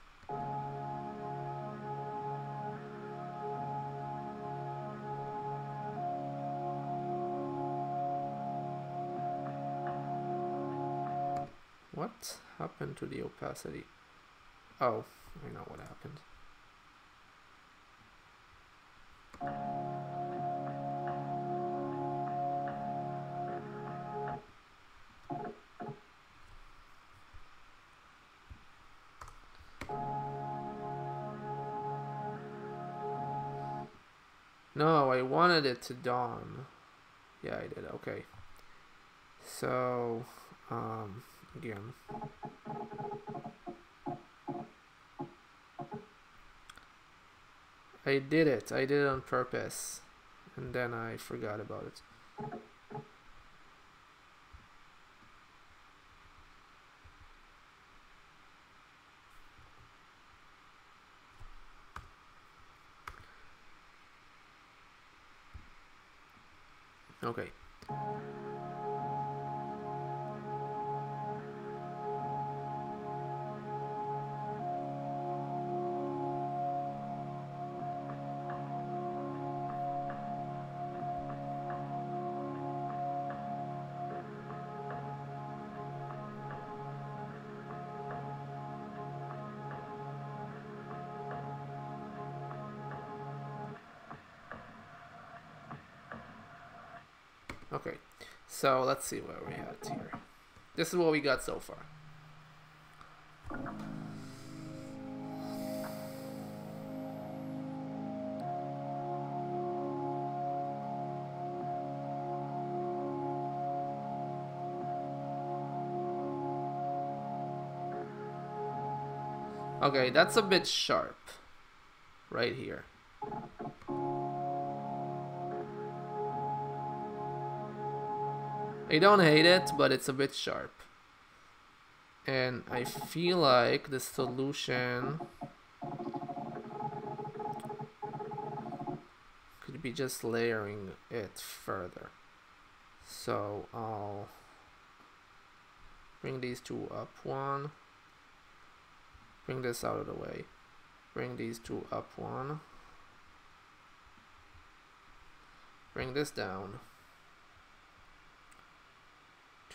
what happened to the opacity? Oh, I know what happened. No, I wanted it to dawn. Yeah, I did. Okay. So, again. I did it. I did it on purpose. And then I forgot about it. Okay. Okay, so let's see where we're at here. This is what we got so far. Okay, that's a bit sharp right here. I don't hate it, but it's a bit sharp. And I feel like the solution could be just layering it further. So I'll bring these two up one. Bring this out of the way. Bring these two up one. Bring this down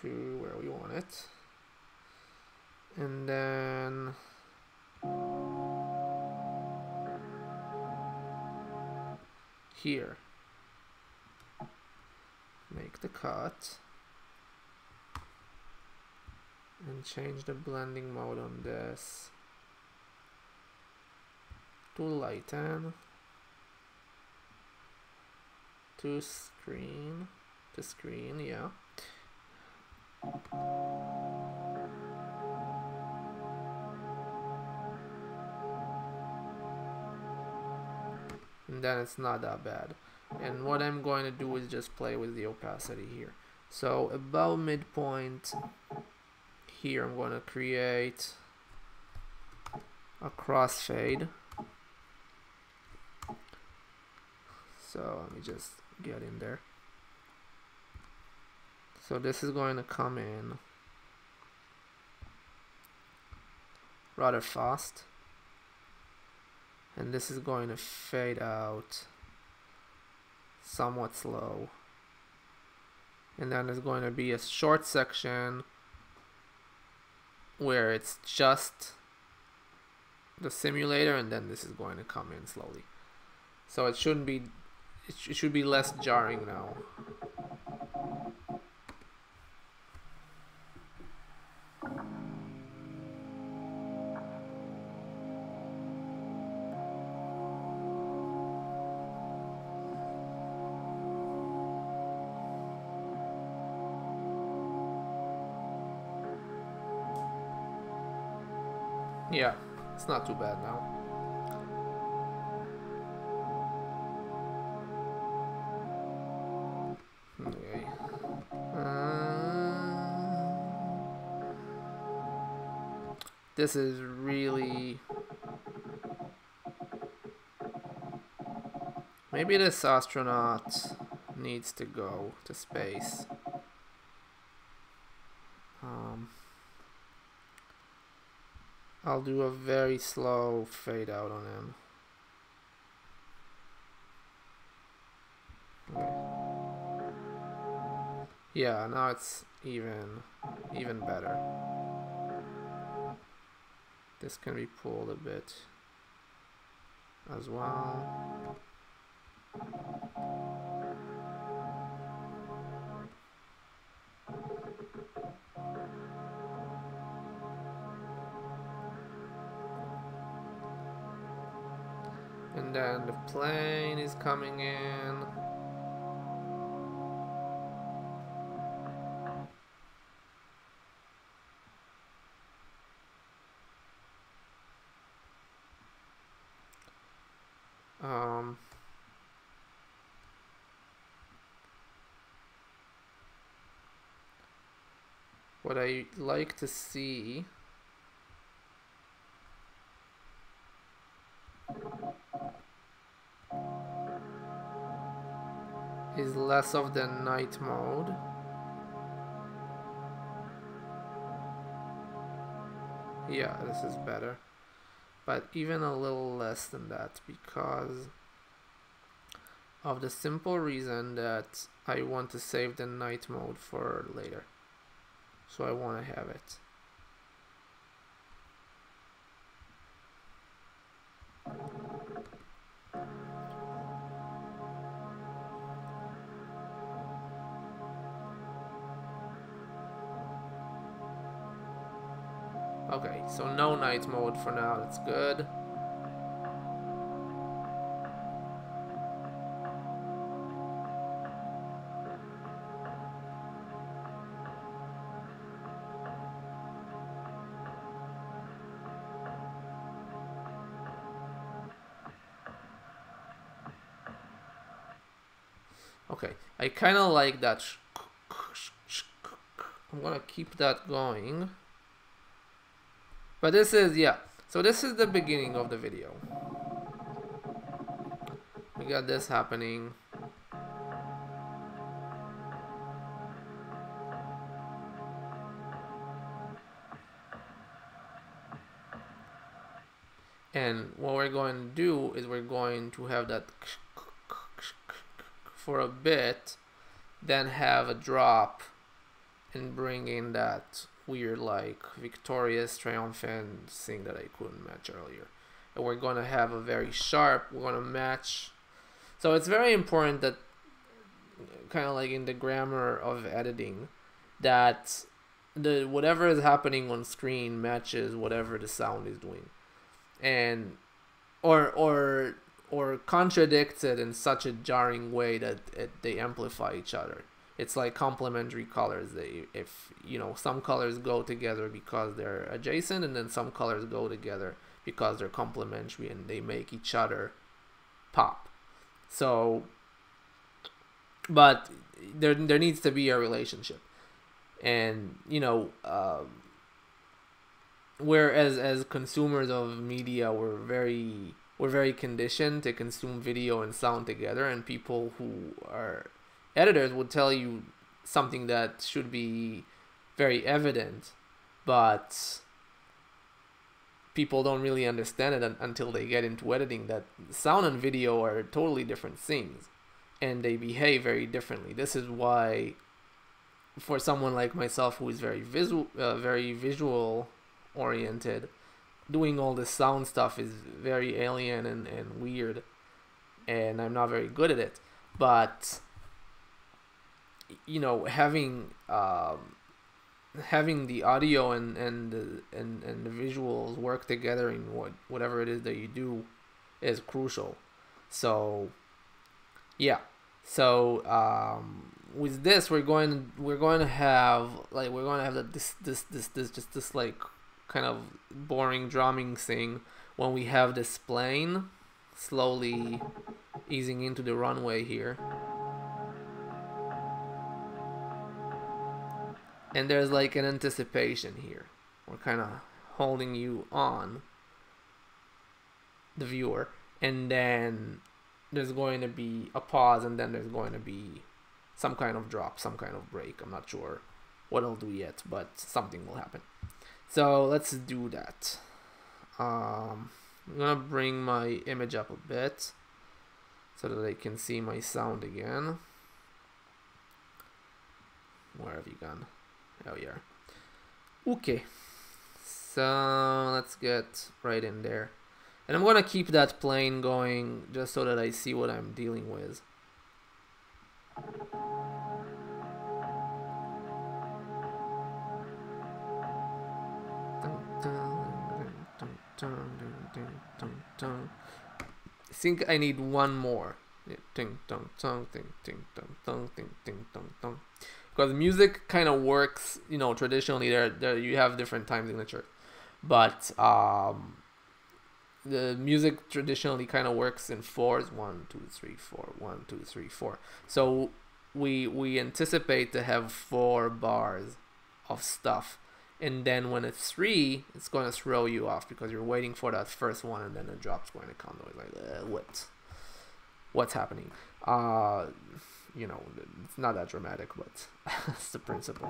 to where we want it. And then here. make the cut, and change the blending mode on this to lighten, to screen, yeah. And then it's not that bad. And what I'm going to do is just play with the opacity here. So about midpoint here, I'm going to create a crossfade. So let me just get in there. So this is going to come in rather fast, and this is going to fade out somewhat slow, and then there's going to be a short section where it's just the simulator, and then this is going to come in slowly. So it shouldn't be, it should be less jarring now. Yeah, it's not too bad now. Okay. This is really... Maybe this astronaut needs to go to space. I'll do a very slow fade out on him. Okay. Yeah, now it's even better. This can be pulled a bit as well. And then the plane is coming in. What I like to see is less of the night mode. Yeah, this is better. But even a little less than that, because of the simple reason that I want to save the night mode for later. So I want to have it. Okay, so no night mode for now, that's good. Okay, I kind of like that. I'm gonna keep that going. But this is, yeah, so this is the beginning of the video. We got this happening. And what we're going to do is we're going to have that for a bit, then have a drop and bring in that weird, like, victorious, triumphant thing that I couldn't match earlier. And we're going to have a very sharp, we're going to match. So it's very important that kind of like in the grammar of editing, that the whatever is happening on screen matches whatever the sound is doing, and or contradicts it in such a jarring way that they amplify each other. It's like complementary colors. If some colors go together because they're adjacent, and then some colors go together because they're complementary, and they make each other pop. So, but there needs to be a relationship, and whereas as consumers of media, we're very conditioned to consume video and sound together, and people who are editors would tell you something that should be very evident, but people don't really understand it until they get into editing, that sound and video are totally different things, and they behave very differently. This is why, for someone like myself who is very visual oriented, doing all this sound stuff is very alien and weird, and I'm not very good at it. But having the audio and the visuals work together in whatever it is that you do is crucial. So yeah, so with this we're going to have this like kind of boring drumming thing when we have this plane slowly easing into the runway here. And there's like an anticipation here. We're kind of holding you on, the viewer, and then there's going to be a pause, and then there's going to be some kind of drop, some kind of break. I'm not sure what I'll do yet, but something will happen. So let's do that. I'm gonna bring my image up a bit so that I can see my sound again. Where have you gone? Oh, yeah. Okay. So let's get right in there. And I'm gonna keep that plane going just so that I see what I'm dealing with. I think I need one more. Because music kind of works, traditionally there you have different time signatures, but the music traditionally kind of works in fours: 1 2 3 4, 1 2 3 4. So we anticipate to have 4 bars of stuff, and then when it's 3, it's going to throw you off because you're waiting for that first one, and then the drop's going to come. Like what's happening? It's not that dramatic, but it's the principle.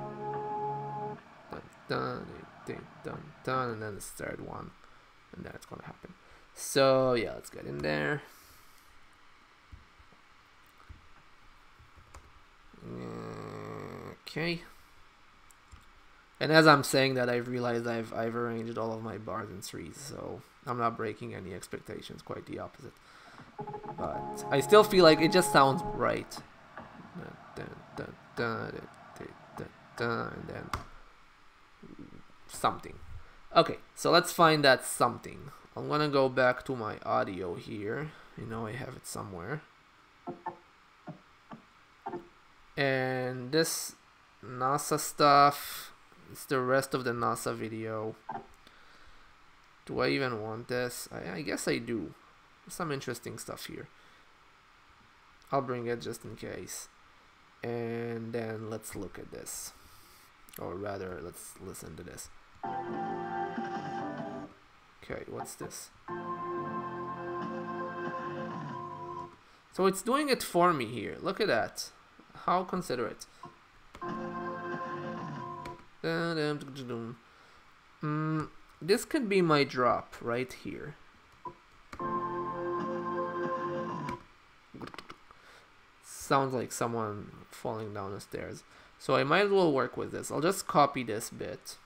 Dun, dun, dun, dun, and then the third one, and then it's gonna happen. So yeah, let's get in there. Okay. And as I'm saying that, I've realized I've arranged all of my bars in 3s, so I'm not breaking any expectations. Quite the opposite. But I still feel like it just sounds right. And then something. Okay, so let's find that something. I'm gonna go back to my audio here. I have it somewhere. And this NASA stuff, it's the rest of the NASA video. Do I even want this? I guess I do. There's some interesting stuff here. I'll bring it just in case. And then let's look at this. Or rather, let's listen to this. Okay, what's this? So it's doing it for me here. Look at that. How considerate. This could be my drop right here. Sounds like someone falling down the stairs. So I might as well work with this. I'll just copy this bit.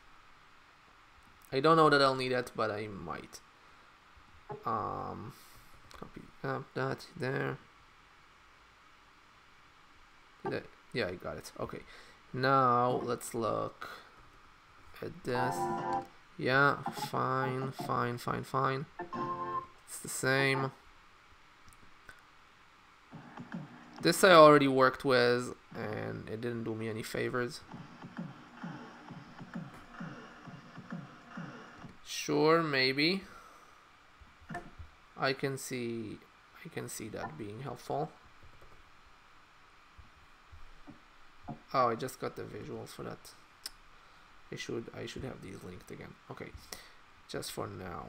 I don't know that I'll need it, but I might. Copy that there. Yeah, I got it. Okay, now let's look at this. Yeah, fine. It's the same. This I already worked with, and it didn't do me any favors. Sure, maybe. I can see that being helpful. Oh, I just got the visuals for that. I should have these linked again. Okay, just for now.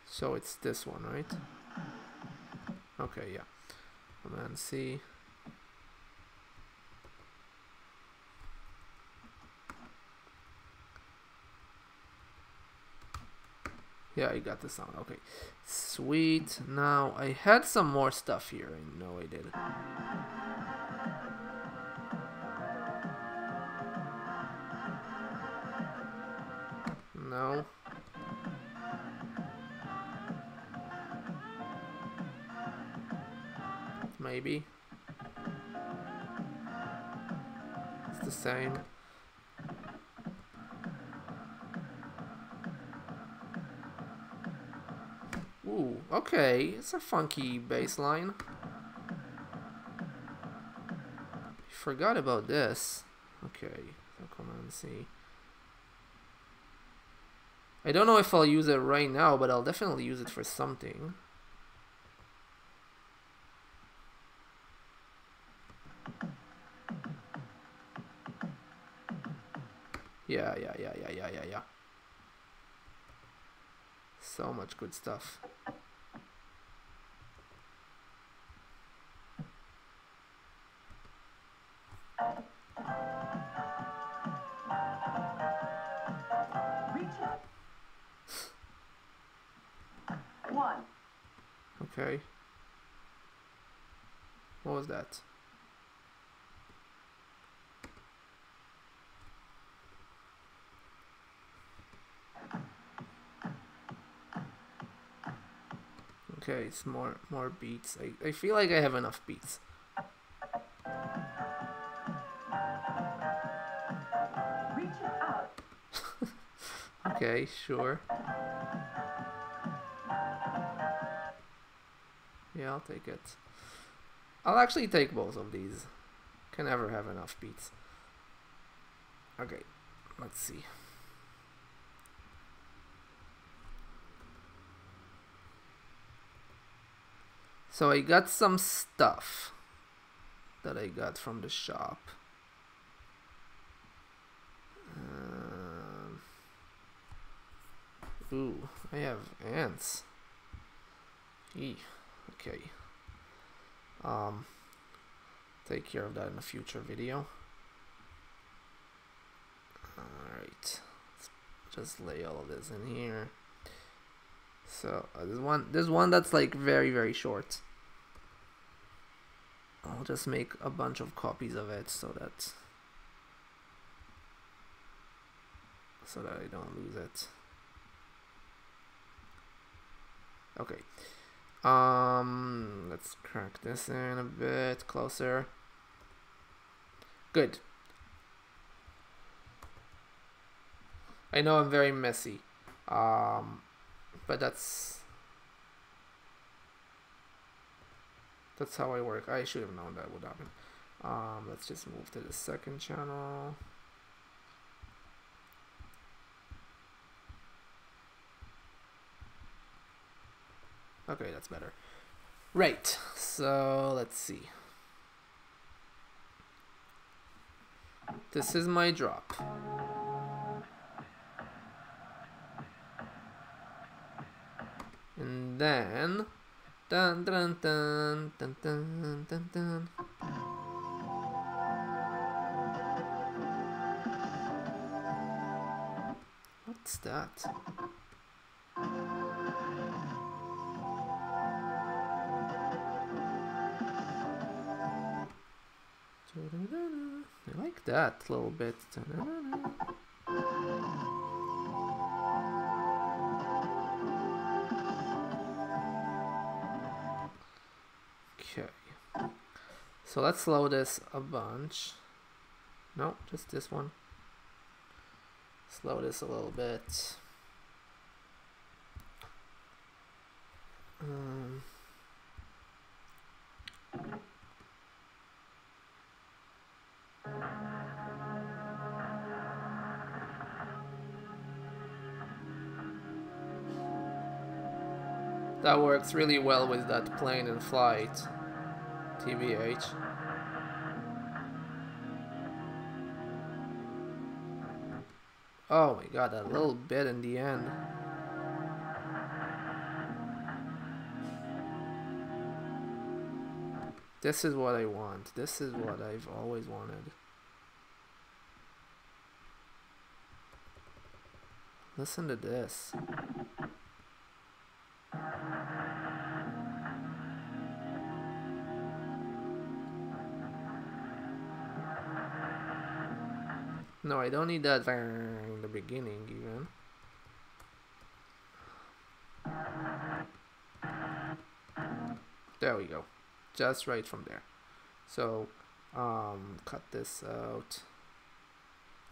So it's this one, right? Okay, yeah. Command C. Yeah, I got the sound. Okay, sweet. Now I had some more stuff here. I know I did. No. Maybe. It's the same. Ooh, okay. It's a funky bass line. Forgot about this. Okay, so Command C. I don't know if I'll use it right now, but I'll definitely use it for something. Yeah. So much good stuff. Okay. What was that? Okay, it's more beats. I feel like I have enough beats. Okay, sure. Yeah, I'll take it. I'll actually take both of these. Can never have enough beats. Okay, let's see. So I got some stuff that I got from the shop. Ooh, I have ants. Eee, okay. Take care of that in a future video. Alright, let's just lay all of this in here. So there's one that's like very short. I'll just make a bunch of copies of it so that I don't lose it. Okay. Let's crack this in a bit closer. Good. I know I'm very messy, but that's how I work. I should have known that would happen. Let's just move to the second channel. Okay, that's better. Right, so let's see. This is my drop. And then dun dun dun dun dun dun dun. What's that? I like that a little bit. So let's slow this a bunch. No, just this one. Slow this a little bit. That works really well with that plane in flight, TBH. Oh my god, that little bit in the end. This is what I want. This is what I've always wanted. Listen to this. No, I don't need that in the beginning even. There we go. Just right from there. So, cut this out.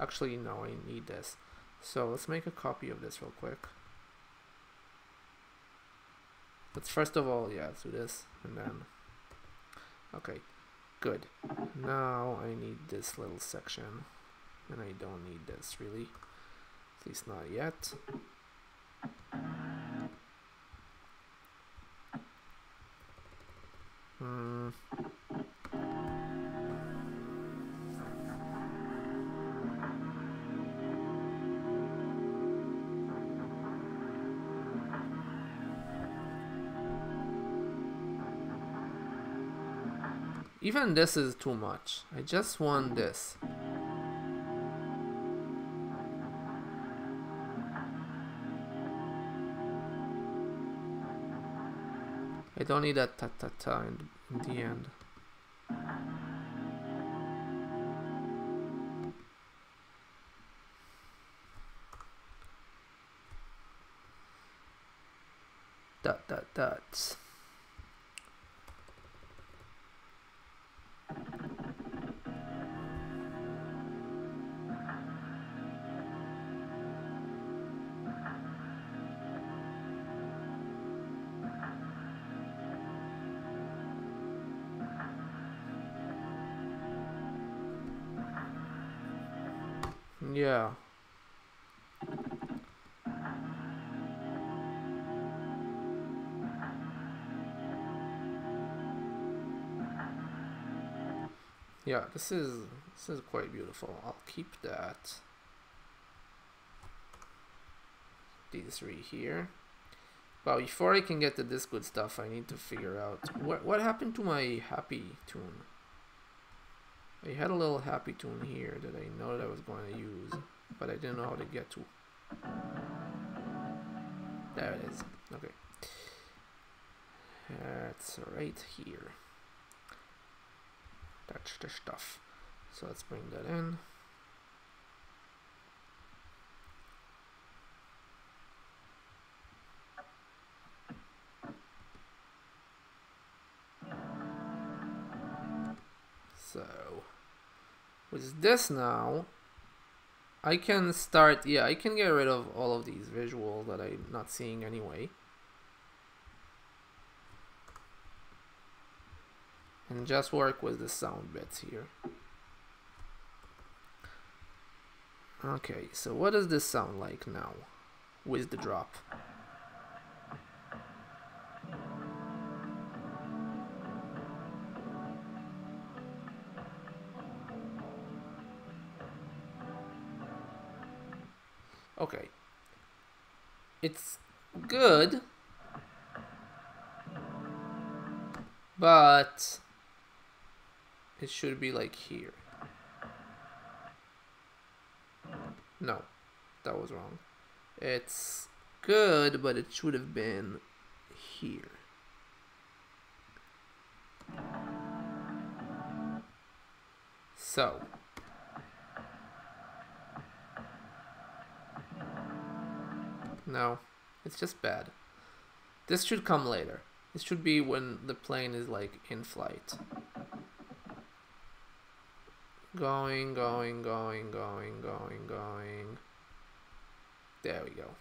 Actually, no, I need this. So let's make a copy of this real quick. Let's first of all, yeah, let's do this, and then, okay, good. Now I need this little section, and I don't need this really, at least not yet. Even this is too much. I just want this. I don't need that ta-ta-ta in the end. Dot. Yeah. Yeah, this is quite beautiful. I'll keep that. These three here. But before I can get to this good stuff, I need to figure out what happened to my happy tune. I had a little happy tune here that I know that I was going to use, but I didn't know how to get to. There it is. Okay. That's right here. That's the stuff. So let's bring that in. So with this now, I can start, yeah, I can get rid of all of these visuals that I'm not seeing anyway. And just work with the sound bits here. Okay, so what does this sound like now with the drop? Okay, it's good, but it should be like here. No, that was wrong. It's good, but it should have been here. So no, it's just bad. This should come later. This should be when the plane is like in flight. Going. There we go.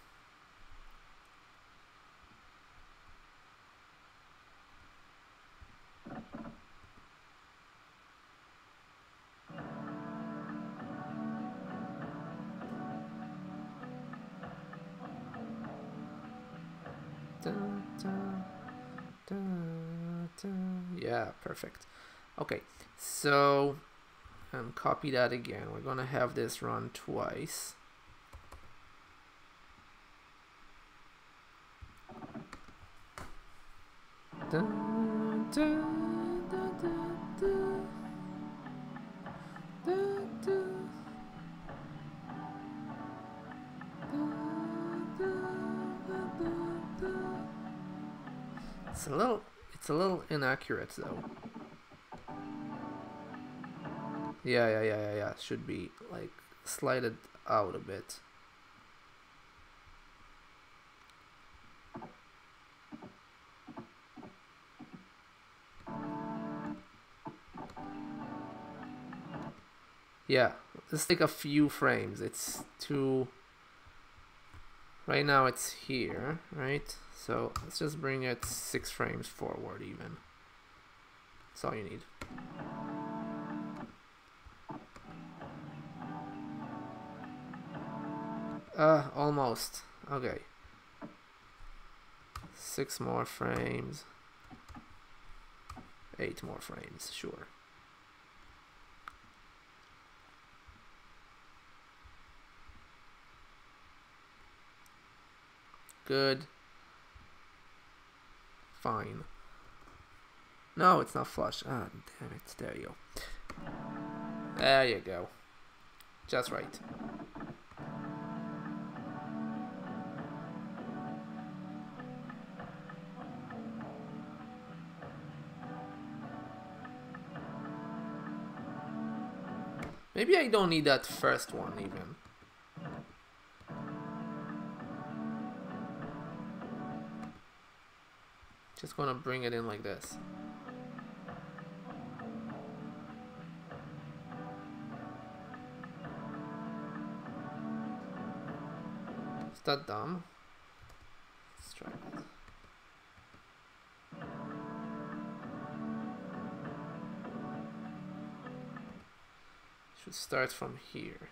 Yeah, perfect. Okay, so copy that again. We're gonna have this run twice. It's a little inaccurate though. Yeah. Should be like slided out a bit. Yeah, let's take a few frames. It's too... Right now it's here, right? So let's just bring it 6 frames forward even. That's all you need. Almost. Okay. 6 more frames. 8 more frames, sure. Good. Fine. No, it's not flush. Ah, damn it. There you go. There you go. Just right. Maybe I don't need that first one even. Just gonna bring it in like this. Is that dumb? Let's try that. Should start from here.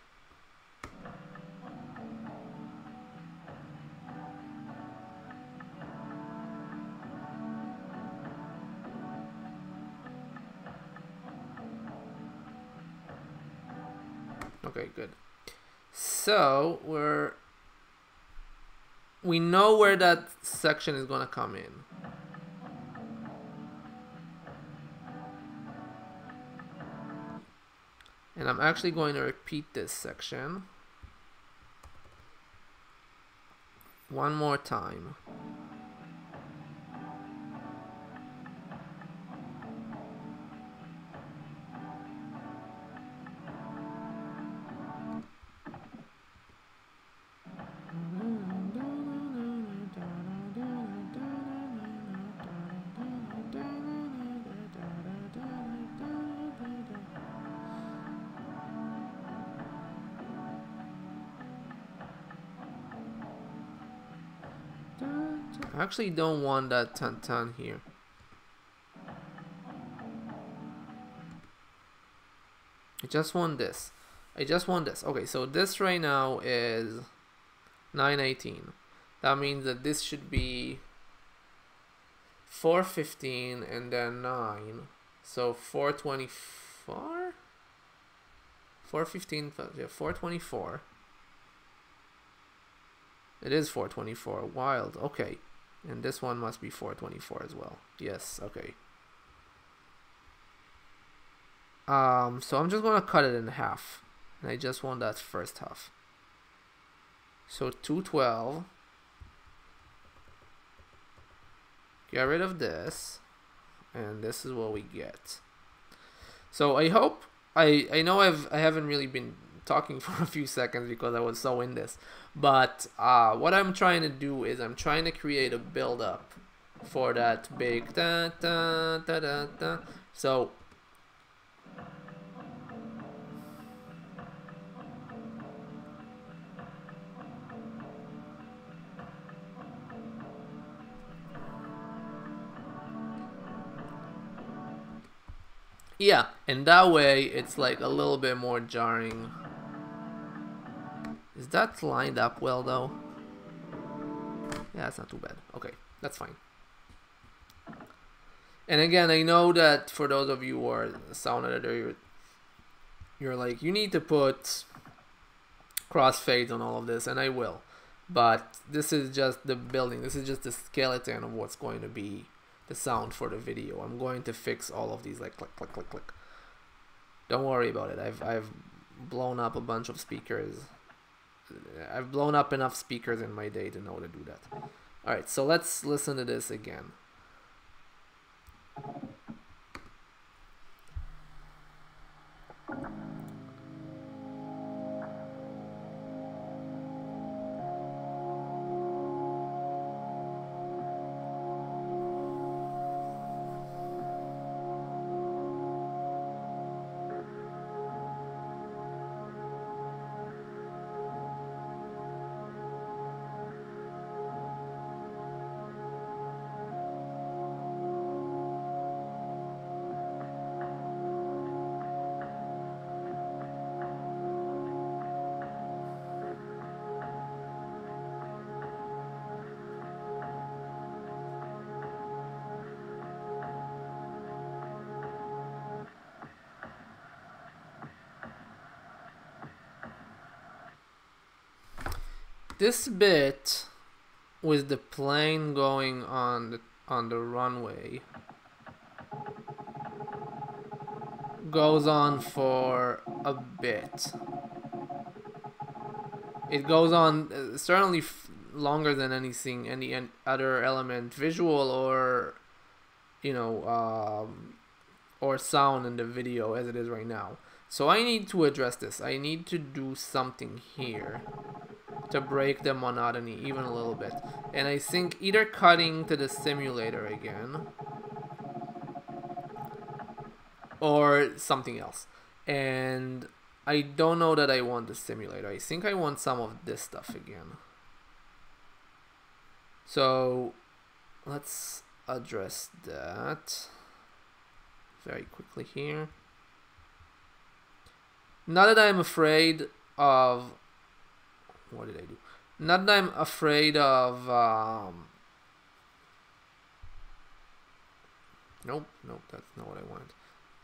Okay, good. So we know where that section is gonna come in. And I'm actually going to repeat this section one more time. I actually don't want that tan here. I just want this. Okay, so this right now is 918. That means that this should be 415 and then 9. So 424? 415, yeah, 424. It is 424. Wild. Okay. And this one must be 424 as well. Yes, okay. So I'm just gonna cut it in half. And I just want that first half. So 212. Get rid of this. And this is what we get. So I hope I know I haven't really been talking for a few seconds because I was so in this, but what I'm trying to do is I'm trying to create a build up for that big da, da, da, da, da. So Yeah, and that way it's like a little bit more jarring. Is that lined up well though? Yeah, it's not too bad. Okay, that's fine. And again, I know that for those of you who are sound editor, you're like, you need to put crossfades on all of this, and I will. But this is just the building. This is just the skeleton of what's going to be the sound for the video. I'm going to fix all of these, like click, click, click, click. Don't worry about it. I've blown up a bunch of speakers. I've blown up enough speakers in my day to know to do that. All right, so let's listen to this again. This bit with the plane going on the runway goes on for a bit. It goes on certainly longer than anything, any other element, visual or, you know, or sound in the video as it is right now. So I need to address this. I need to do something here to break the monotony even a little bit. And I think either cutting to the simulator again or something else. And I don't know that I want the simulator. I think I want some of this stuff again. So let's address that very quickly here. Not that I'm afraid of... What did I do? Not that I'm afraid of... Nope, that's not what I wanted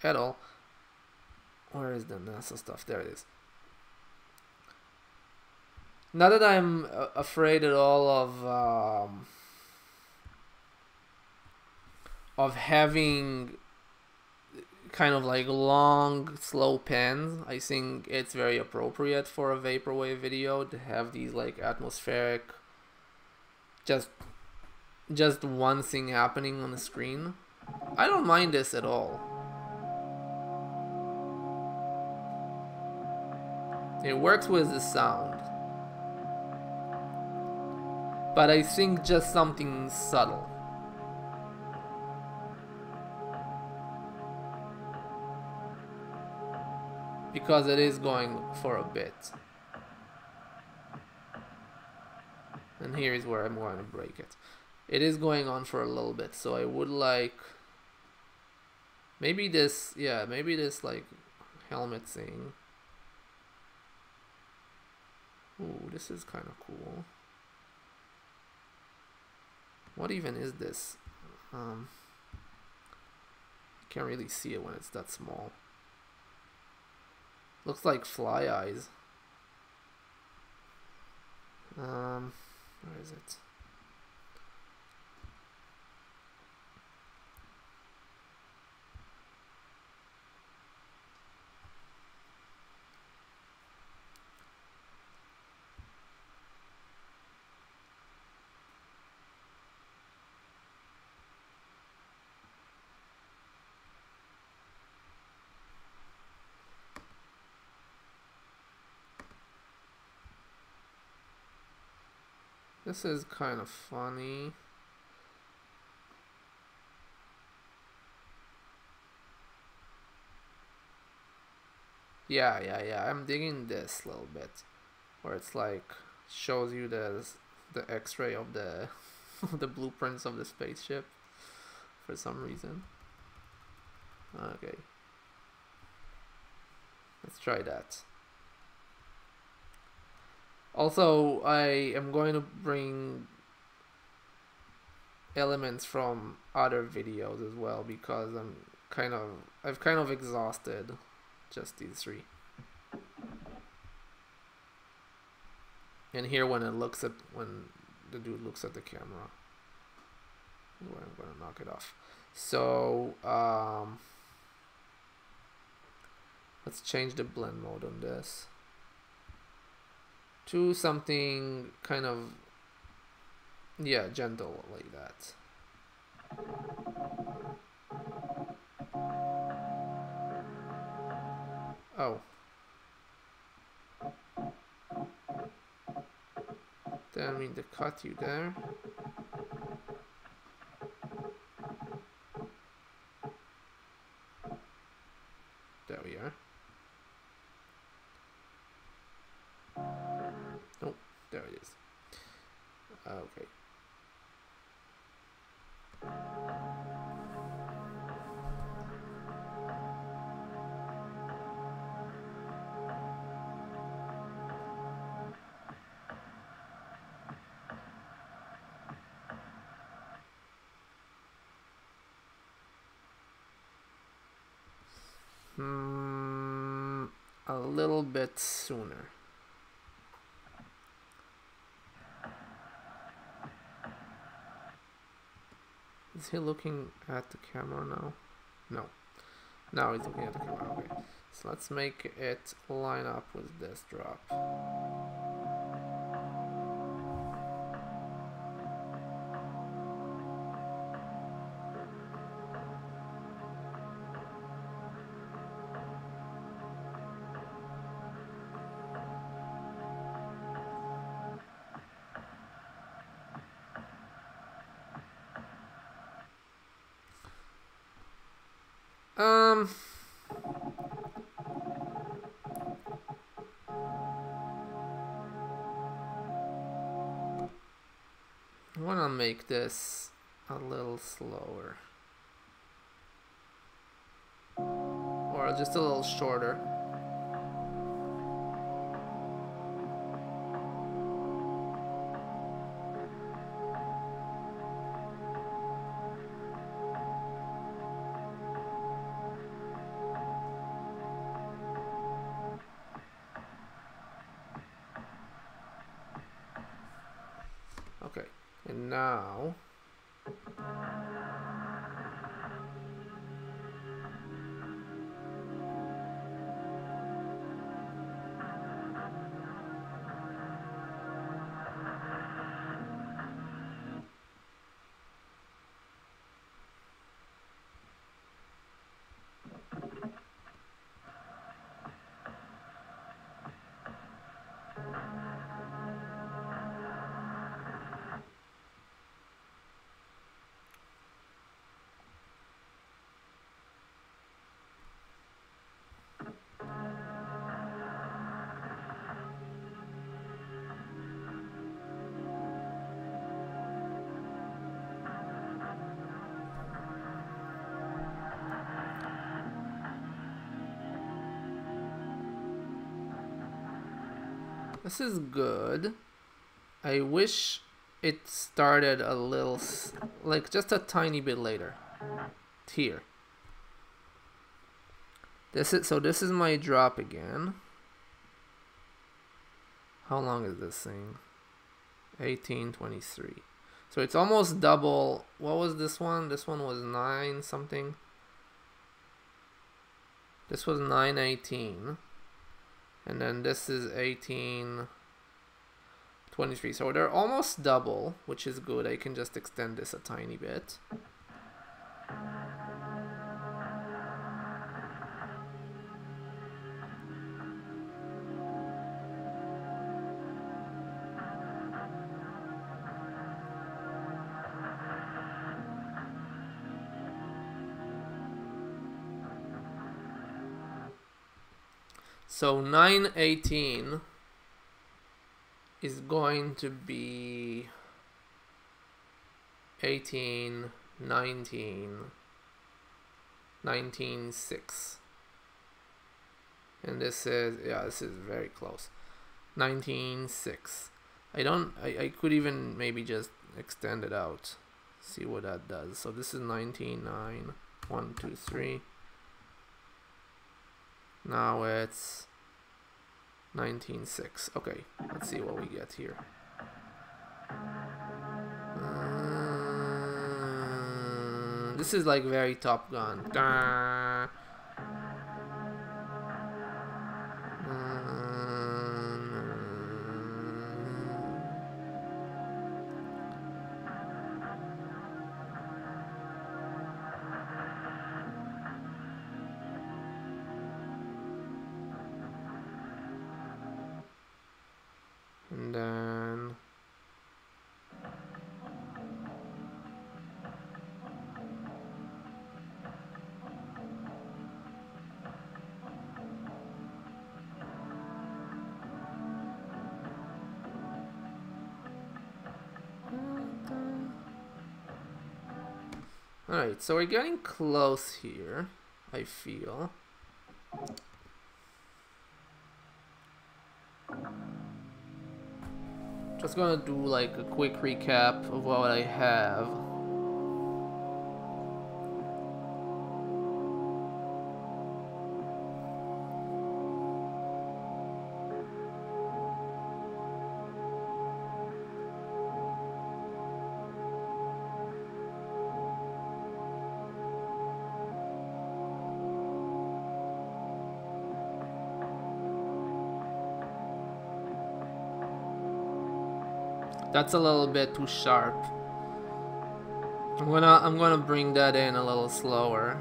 at all. Where is the NASA stuff? There it is. Not that I'm afraid at all of having kind of like long, slow pans. I think it's very appropriate for a vaporwave video to have these like atmospheric, just one thing happening on the screen. I don't mind this at all. It works with the sound. But I think just something subtle. Because it is going for a bit. And here is where I'm going to break it. It is going on for a little bit, so I would like... Maybe this, yeah, maybe this like helmet thing. Ooh, this is kind of cool. What even is this? Can't really see it when it's that small. Looks like fly eyes. Where is it? This is kind of funny. Yeah. I'm digging this a little bit, where it's like shows you the X-ray of the the blueprints of the spaceship for some reason. Okay, Let's try that. Also, I am going to bring elements from other videos as well, because I've kind of exhausted just these three. And here when the dude looks at the camera, I'm gonna knock it off. So let's change the blend mode on this to something kind of, yeah, gentle like that. Oh. Didn't mean to cut you there. There we are. Oh, there it is. Okay. A little bit sooner. Is he looking at the camera now? No. Now he's looking at the camera. Okay. So let's make it line up with this drop. I want to make this a little slower, or just a little shorter. Okay, and now this is good. I wish it started a little, like just a tiny bit later. Here. This is my drop again. How long is this thing? 1823. So it's almost double. What was this one? This one was 9 something. This was 918. And then this is 1823. So they're almost double, which is good. I can just extend this a tiny bit. So 918 is going to be 18, 19, 19, 6. And this is, yeah, this is very close. 19.6. I could even maybe just extend it out, see what that does. So this is 19.9. 1, 2, 3. Now it's 19.6. Okay, let's see what we get here. This is like very Top Gun. And then alright, so we're getting close here, I feel. Just gonna do like a quick recap of what I have. That's a little bit too sharp. I'm gonna bring that in a little slower.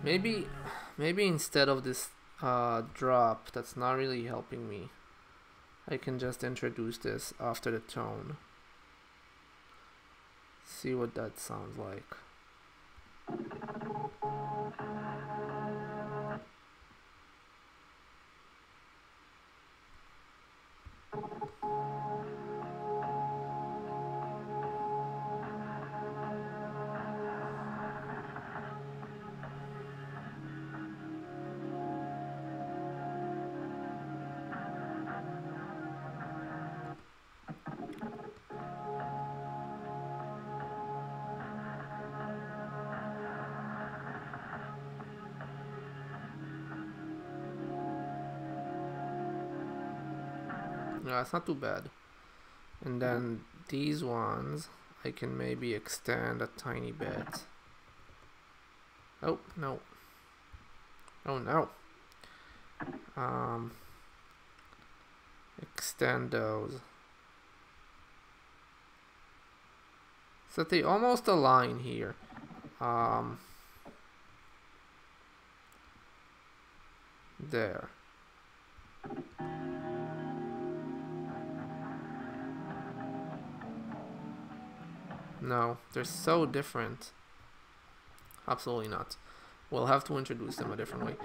Maybe instead of this drop that's not really helping me, I can just introduce this after the tone. See what that sounds like. Yeah, it's not too bad. And then these ones I can maybe extend a tiny bit. Oh no. Oh no. Extend those so they almost align here. There. No, they're so different. Absolutely not. We'll have to introduce them a different way.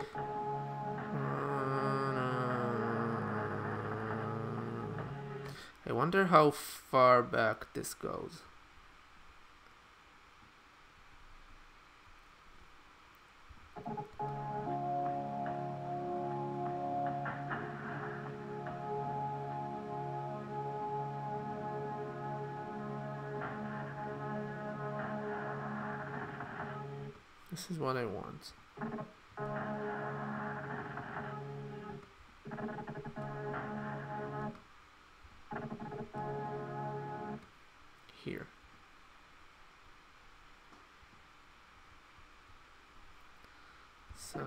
I wonder how far back this goes. This is what I want. Here. So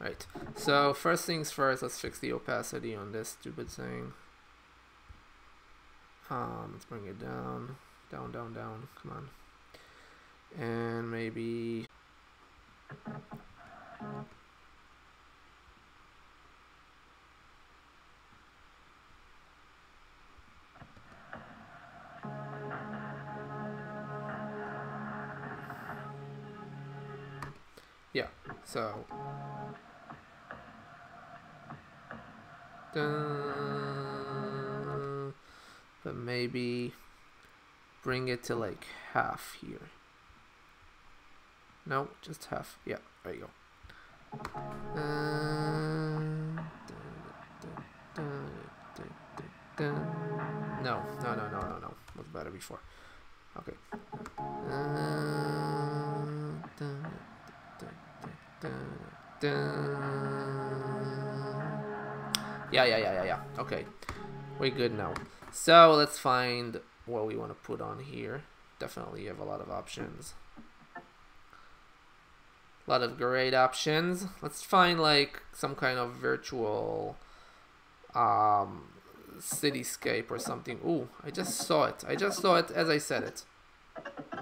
right, so first things first, let's fix the opacity on this stupid thing. Let's bring it down, down, come on. And maybe Yeah, so but maybe bring it to like half here. No, just half. Yeah, there you go. No, no, no, no, no, no. Was better before. Okay. Yeah. Okay, we're good now. So let's find what we want to put on here. Definitely have a lot of options. A lot of great options. Let's find like some kind of virtual cityscape or something. Ooh, I just saw it. I just saw it as I said it.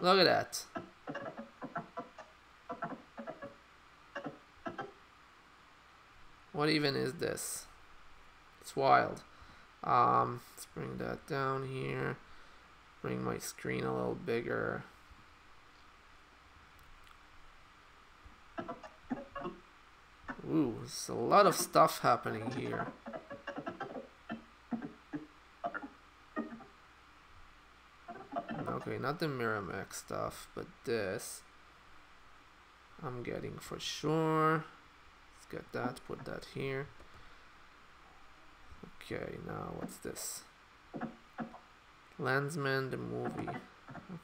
Look at that. What even is this? It's wild. Let's bring that down here. Bring my screen a little bigger. Ooh, there's a lot of stuff happening here. Okay, not the Miramax stuff, but this I'm getting for sure. Let's get that, put that here. Okay, now what's this? Landsman the movie.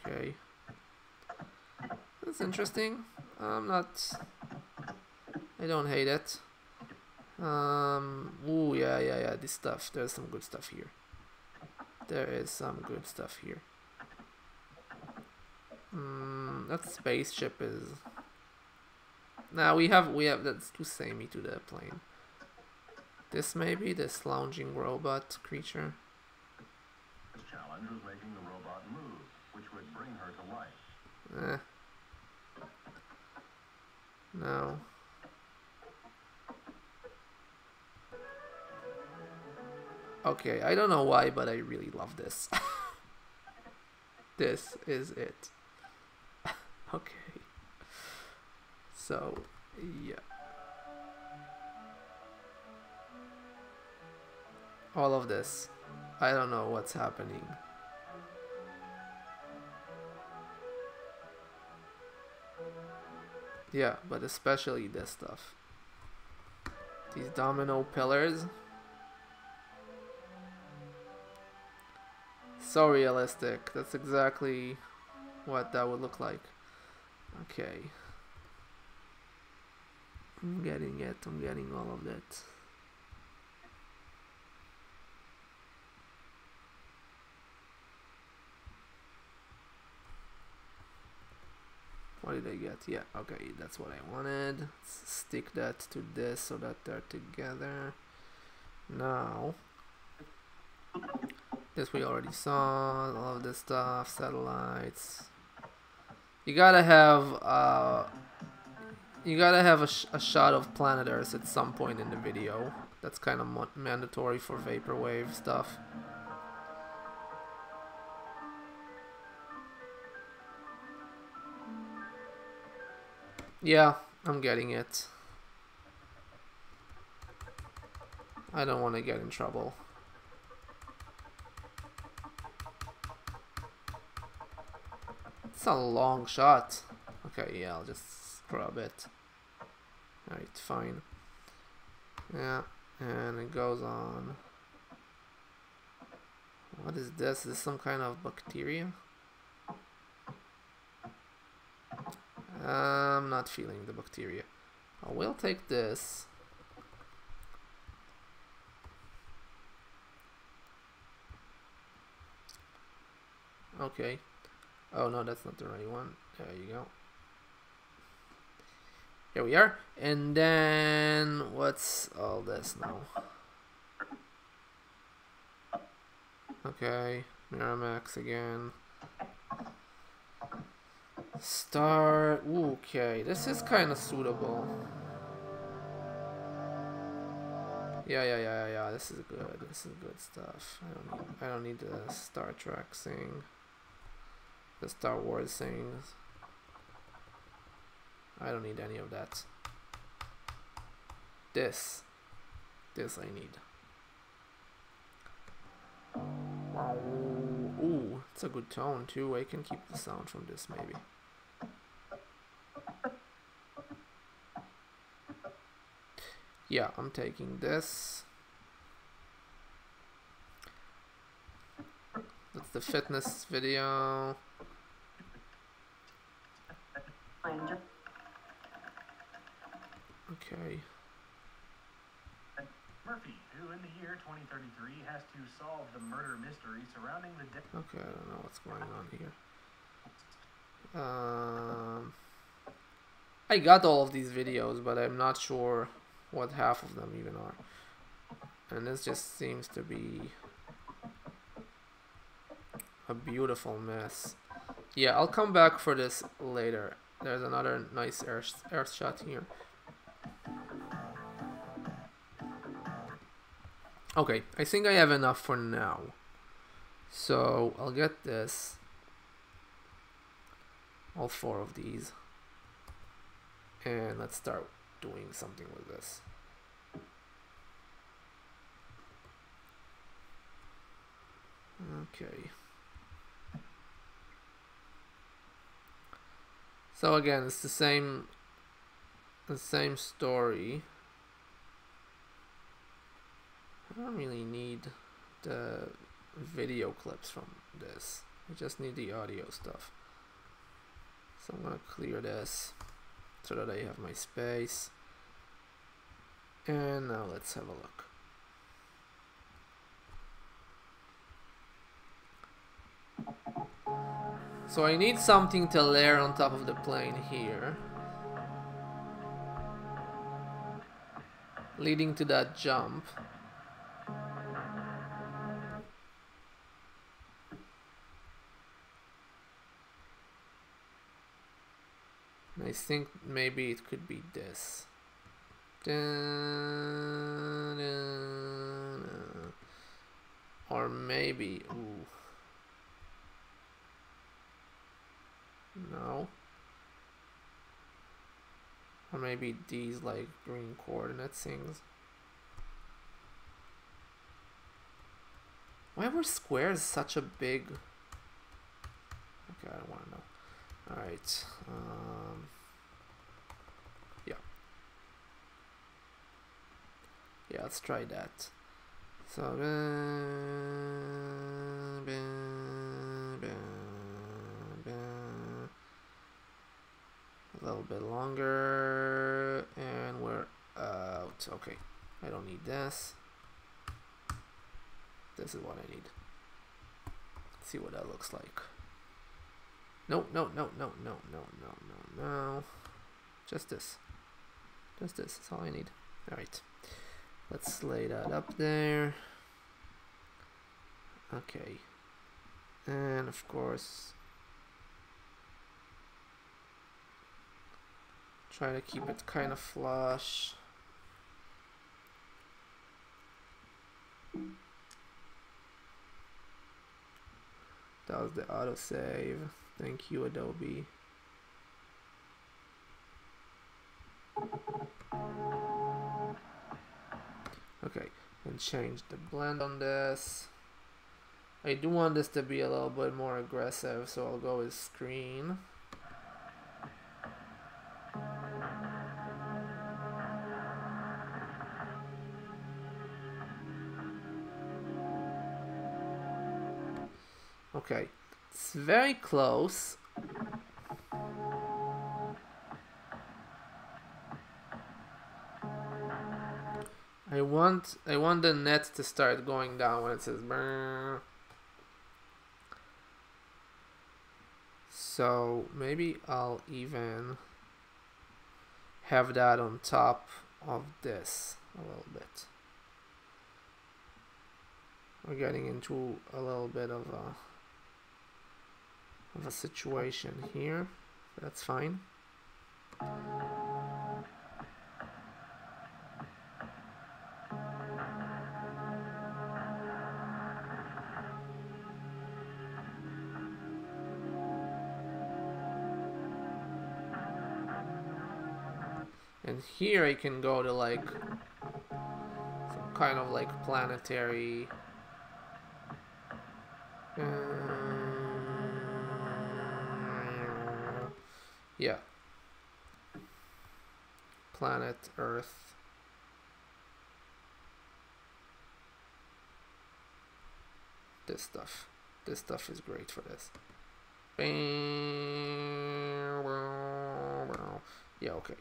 Okay. That's interesting. I don't hate it. Ooh, yeah, this stuff. There's some good stuff here. There is some good stuff here. That spaceship is... Nah, we have, that's too samey to the plane. This maybe, this lounging robot creature. This challenge was making the robot move, which would bring her to life. No. Okay, I don't know why, but I really love this. This is it. Okay. So, yeah. All of this. I don't know what's happening. Yeah, but especially this stuff. These domino pillars. So realistic. That's exactly what that would look like. Okay. I'm getting it. I'm getting all of it. What did I get? Yeah, okay, that's what I wanted. Let's stick that to this so that they're together. Now, this we already saw, all of this stuff, satellites. You gotta have a shot of planet Earth at some point in the video. That's kind of mandatory for vaporwave stuff. Yeah, I'm getting it. I don't want to get in trouble. It's a long shot. Okay, yeah, I'll just scrub it. Alright, fine. Yeah, and it goes on. What is this? Is this some kind of bacteria? I'm not feeling the bacteria. I will take this. Okay. Oh no, that's not the right one. There you go. Here we are. And then what's all this now? Okay, Miramax again. Star. Okay, this is kind of suitable. Yeah. This is good. This is good stuff. I don't need the Star Trek thing. The Star Wars things. I don't need any of that. This I need. Wow. Ooh, it's a good tone too. I can keep the sound from this maybe. Yeah, I'm taking this. That's the fitness video. Okay. Murphy, who in the year 2033 has to solve the murder mystery surrounding the death. Okay, I don't know what's going on here. I got all of these videos, but I'm not sure what half of them even are. And this just seems to be a beautiful mess. Yeah, I'll come back for this later. There's another nice earth shot here. Okay, I think I have enough for now. So I'll get this. All 4 of these. And let's start doing something with this. Okay. So again, it's the same story. I don't really need the video clips from this. I just need the audio stuff. So I'm gonna clear this so that I have my space. And now let's have a look. So I need something to layer on top of the plane here, leading to that jump. And I think maybe it could be this. Or maybe, ooh. No. Or maybe these like green coordinate things. Why were squares such a big... Okay, I don't want to know. Alright. Yeah. Yeah, let's try that. So, a little bit longer, and we're out. Okay, I don't need this. This is what I need. Let's see what that looks like. No. Just this. Just this. That's all I need. Alright. Let's lay that up there. Okay. And of course, try to keep it kind of flush. That was the autosave. Thank you, Adobe. Okay, and change the blend on this. I do want this to be a little bit more aggressive, so I'll go with screen. Okay, it's very close. I want the net to start going down when it says brrr. So maybe I'll even have that on top of this a little bit. We're getting into a little bit of a situation here. That's fine. And here I can go to like some kind of like planetary yeah, planet Earth. This stuff is great for this. Yeah, okay.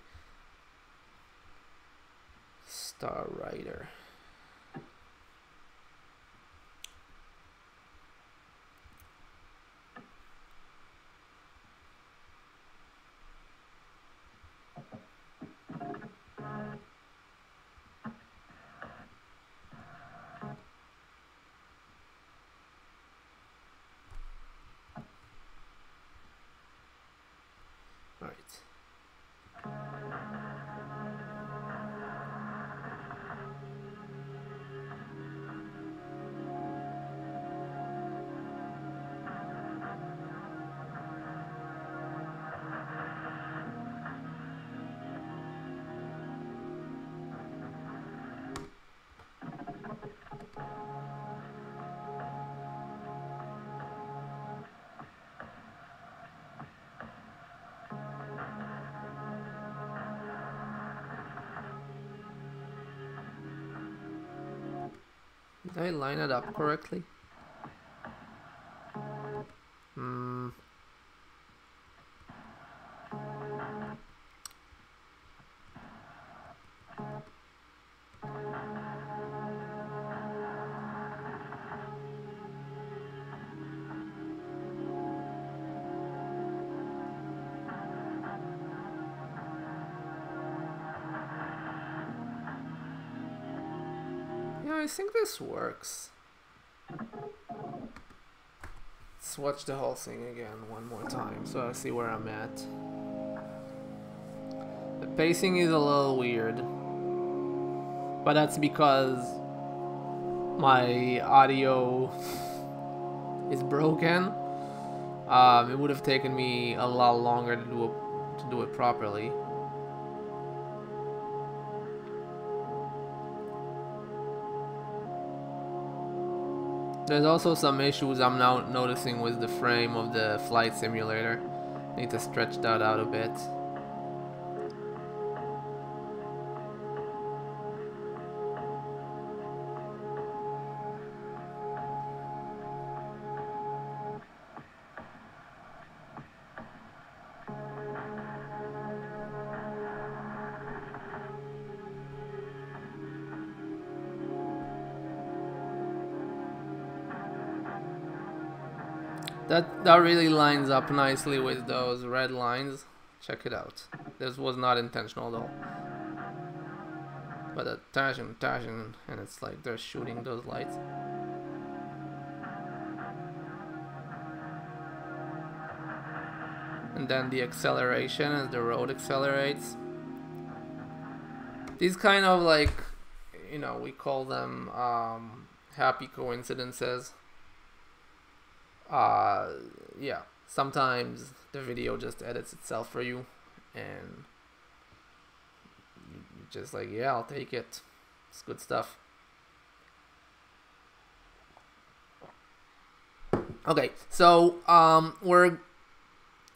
Star Rider. All right. Did I line it up correctly? Yeah, I think this works. Let's watch the whole thing again one more time so I see where I'm at. The pacing is a little weird, but that's because my audio is broken. It would have taken me a lot longer to do it properly. There's also some issues I'm now noticing with the frame of the flight simulator. Need to stretch that out a bit. That really lines up nicely with those red lines. Check it out. This was not intentional though. But a Tashin, and it's like they're shooting those lights. And then the acceleration as the road accelerates. These kind of like, you know, we call them happy coincidences. Yeah, sometimes the video just edits itself for you and you're just like, yeah, I'll take it. It's good stuff. Okay, so we're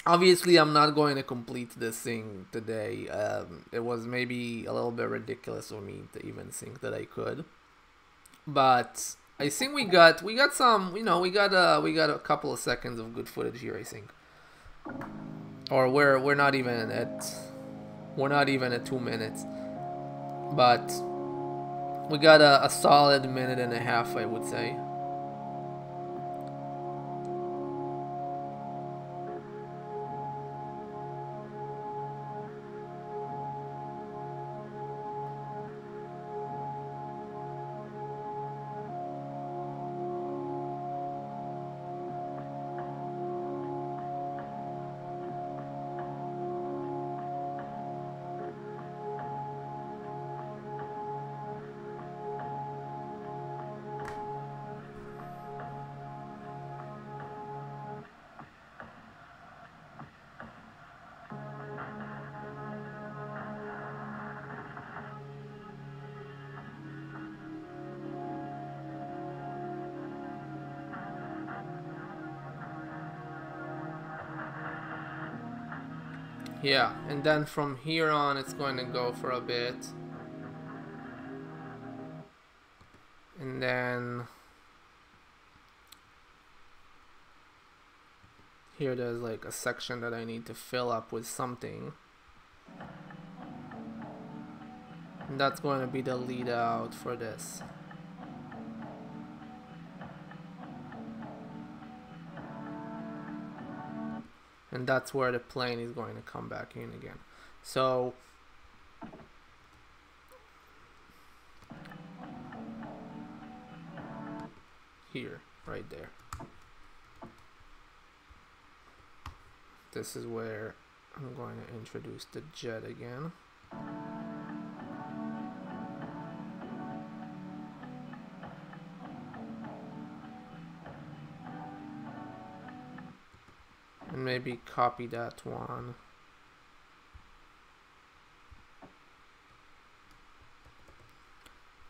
obviously I'm not going to complete this thing today. It was maybe a little bit ridiculous of me to even think that I could, but I think we got some, you know, we got a couple of seconds of good footage here, I think. Or we're not even at 2 minutes, but we got a solid minute and a half, I would say. Yeah, and then from here on it's going to go for a bit. And then here there's like a section that I need to fill up with something. And that's going to be the lead out for this. And that's where the plane is going to come back in again. So here, right there. This is where I'm going to introduce the jet again. And maybe copy that one.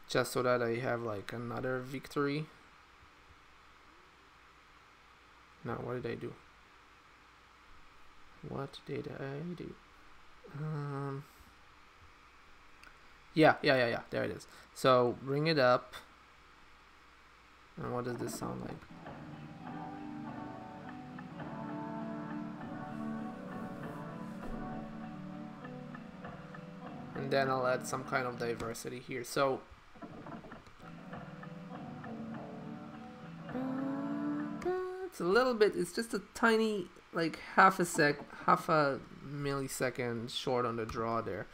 Just so that I have like another victory. No, what did I do? What did I do? Yeah, there it is. So bring it up. And what does this sound like? And then I'll add some kind of diversity here. So it's a little bit, it's just a tiny, like half a millisecond short on the draw there.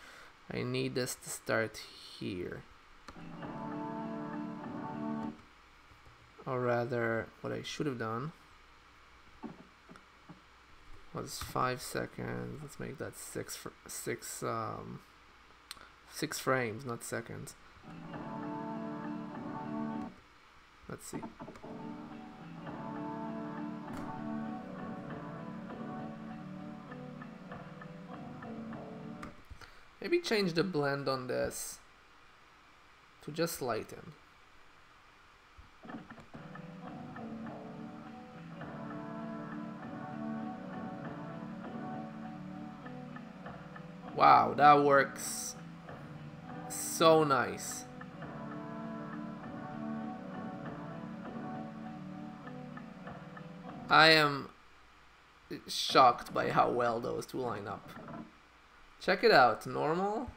I need this to start here. Or rather, what I should have done was 5 seconds. Let's make that six frames, not seconds. Let's see. Maybe change the blend on this to just lighten. Wow, that works so nice. I am shocked by how well those two line up. Check it out, normal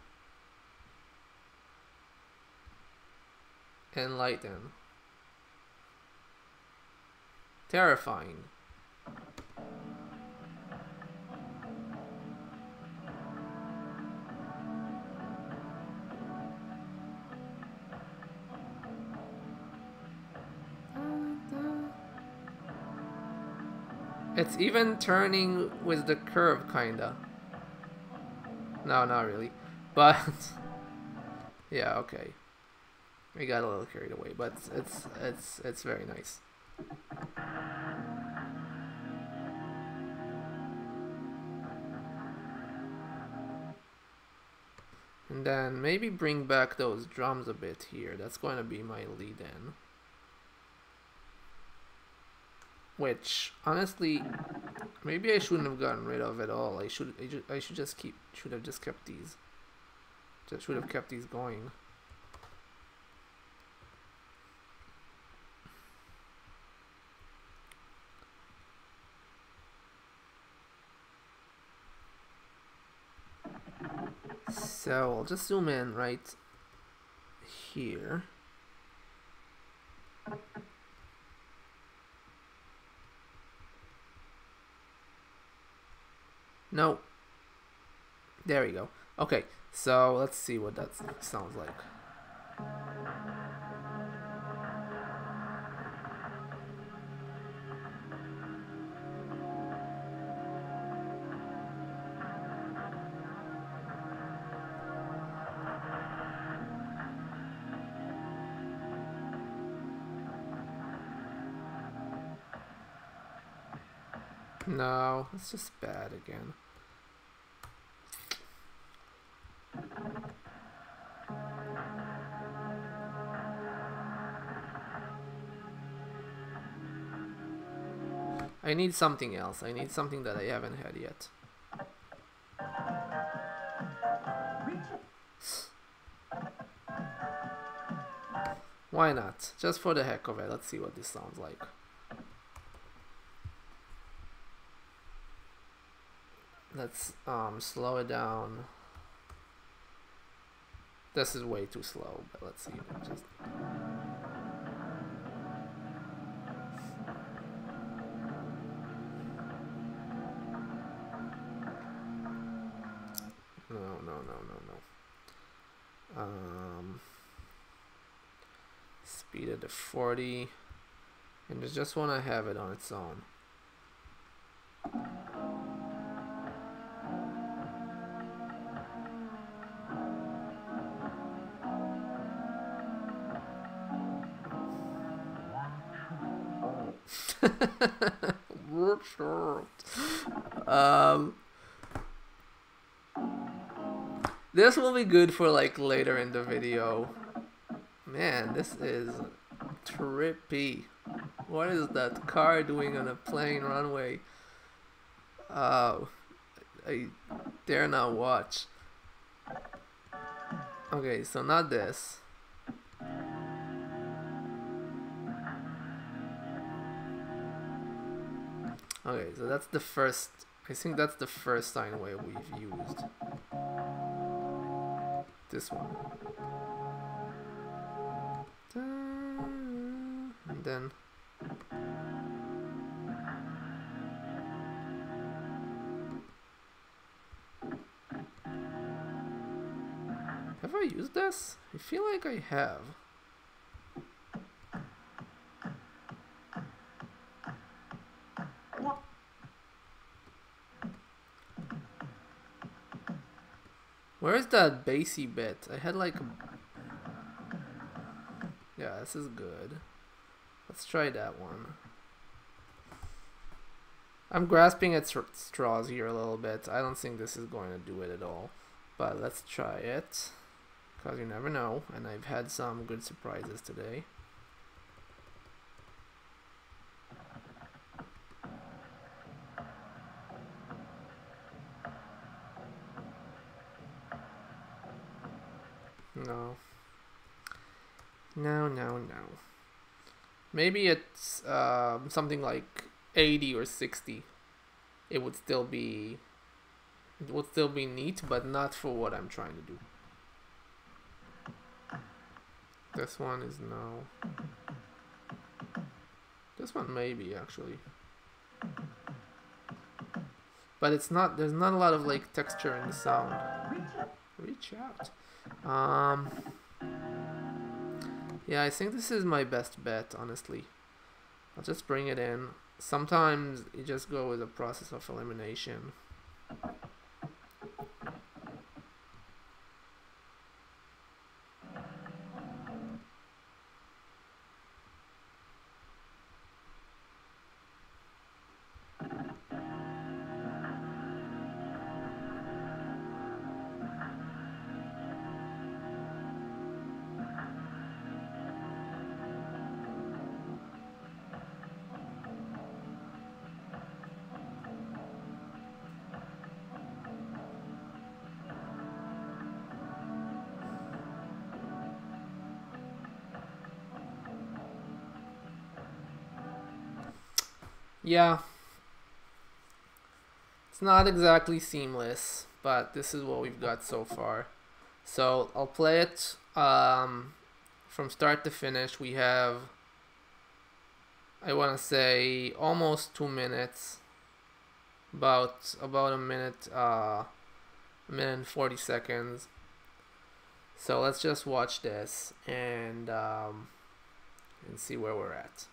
and lighten. Terrifying. It's even turning with the curve, kinda. No, not really. But yeah, okay. We got a little carried away, but it's very nice. And then maybe bring back those drums a bit here. That's going to be my lead in. Which honestly, maybe I shouldn't have gotten rid of it all. I should have just kept these. Should have kept these going. So I'll just zoom in right here. No. There we go. Okay, so let's see what that sounds like. No, it's just bad again. I need something else. I need something that I haven't had yet. Why not? Just for the heck of it. Let's see what this sounds like. Let's slow it down. This is way too slow, but let's see. Just no. Speed it to 40, and just want to have it on its own. This will be good for like later in the video. Man, this is trippy. What is that car doing on a plane runway? Oh, I dare not watch. Okay, so not this. Okay, so that's the first. I think that's the first sine wave we've used. This one. And then have I used this? I feel like I have. Where is that bassy bit? I had like yeah, this is good. Let's try that one. I'm grasping at straws here a little bit. I don't think this is going to do it at all. But let's try it. Because you never know. And I've had some good surprises today. No. No. Maybe it's something like 80 or 60. It would still be neat, but not for what I'm trying to do. This one is no. This one maybe actually. But it's not, there's not a lot of like texture in the sound. Reach out. Yeah, I think this is my best bet, honestly. I'll just bring it in. Sometimes you just go with a process of elimination. Yeah, it's not exactly seamless, but this is what we've got so far. So I'll play it from start to finish. We have, I want to say, almost 2 minutes, about a minute, a minute and 40 seconds. So let's just watch this and see where we're at.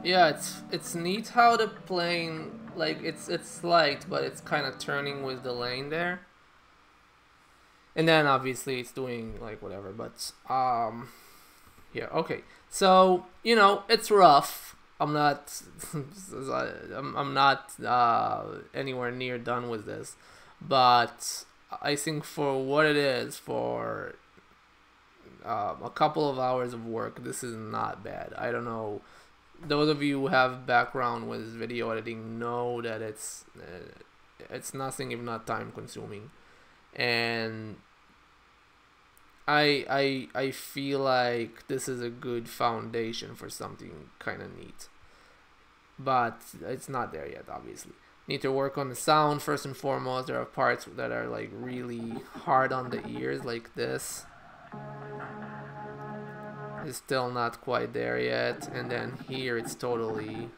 Yeah, it's neat how the plane, like, it's light, but it's kind of turning with the lane there, and then obviously it's doing like whatever. But yeah, okay. So it's rough. I'm not I'm not anywhere near done with this, but I think for what it is, for a couple of hours of work, this is not bad. I don't know, those of you who have background with video editing know that it's nothing if not time consuming, and I feel like this is a good foundation for something kind of neat, but it's not there yet. Obviously, need to work on the sound first and foremost. There are parts that are like really hard on the ears, like this is still not quite there yet, and then here it's totally,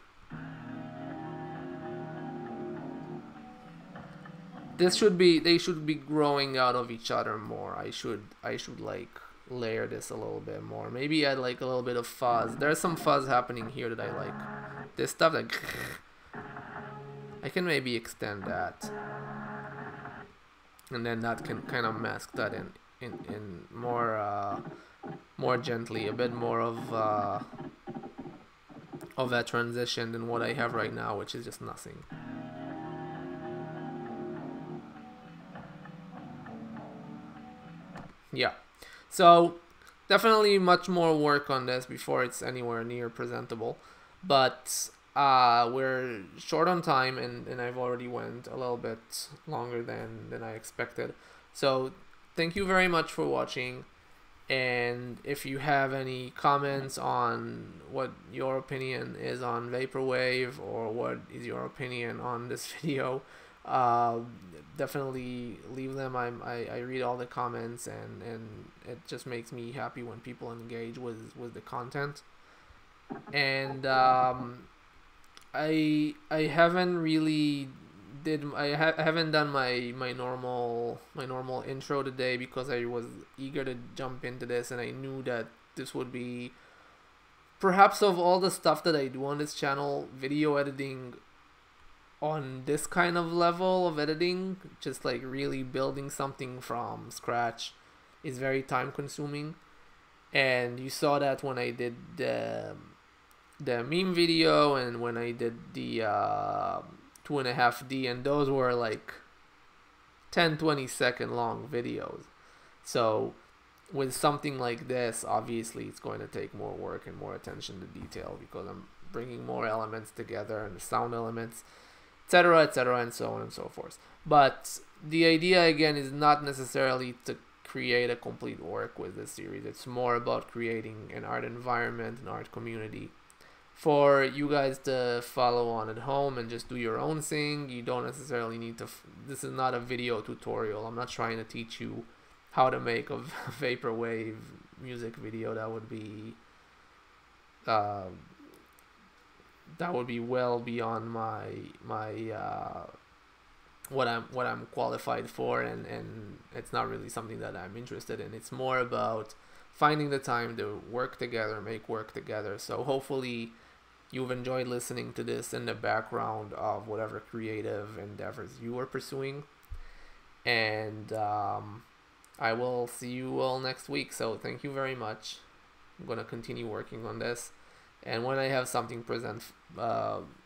they should be growing out of each other more. I should like layer this a little bit more, maybe add like a little bit of fuzz. There's some fuzz happening here that I like. This stuff like I can maybe extend that, and then that can kind of mask that in more gently, a bit more of that transition than what I have right now, which is just nothing. Yeah, so definitely much more work on this before it's anywhere near presentable, but we're short on time, and I've already went a little bit longer than I expected. So thank you very much for watching, and if you have any comments on what your opinion is on vaporwave, or what is your opinion on this video, uh, definitely leave them. I read all the comments, and it just makes me happy when people engage with the content. And I haven't really I haven't done my normal intro today, because I was eager to jump into this, and I knew that this would be, perhaps of all the stuff that I do on this channel, video editing on this kind of level of editing, just like really building something from scratch, is very time consuming. And you saw that when I did the meme video, and when I did the 2.5D, and those were like 10-20 second long videos. So with something like this, obviously it's going to take more work and more attention to detail, because I'm bringing more elements together, and the sound elements, etc., and so on and so forth. But the idea again is not necessarily to create a complete work with this series. It's more about creating an art environment, an art community for you guys to follow on at home and just do your own thing. You don't necessarily need to this is not a video tutorial. I'm not trying to teach you how to make a vaporwave music video. That would be well beyond my what I'm qualified for, and it's not really something that I'm interested in. It's more about finding the time to work together, make work together. So hopefully you've enjoyed listening to this in the background of whatever creative endeavors you are pursuing, and I will see you all next week. So thank you very much. I'm gonna continue working on this, and when I have something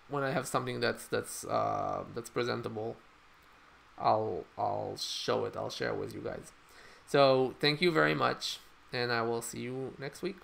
when I have something that's presentable, I'll show it. I'll share it with you guys. So thank you very much, and I will see you next week.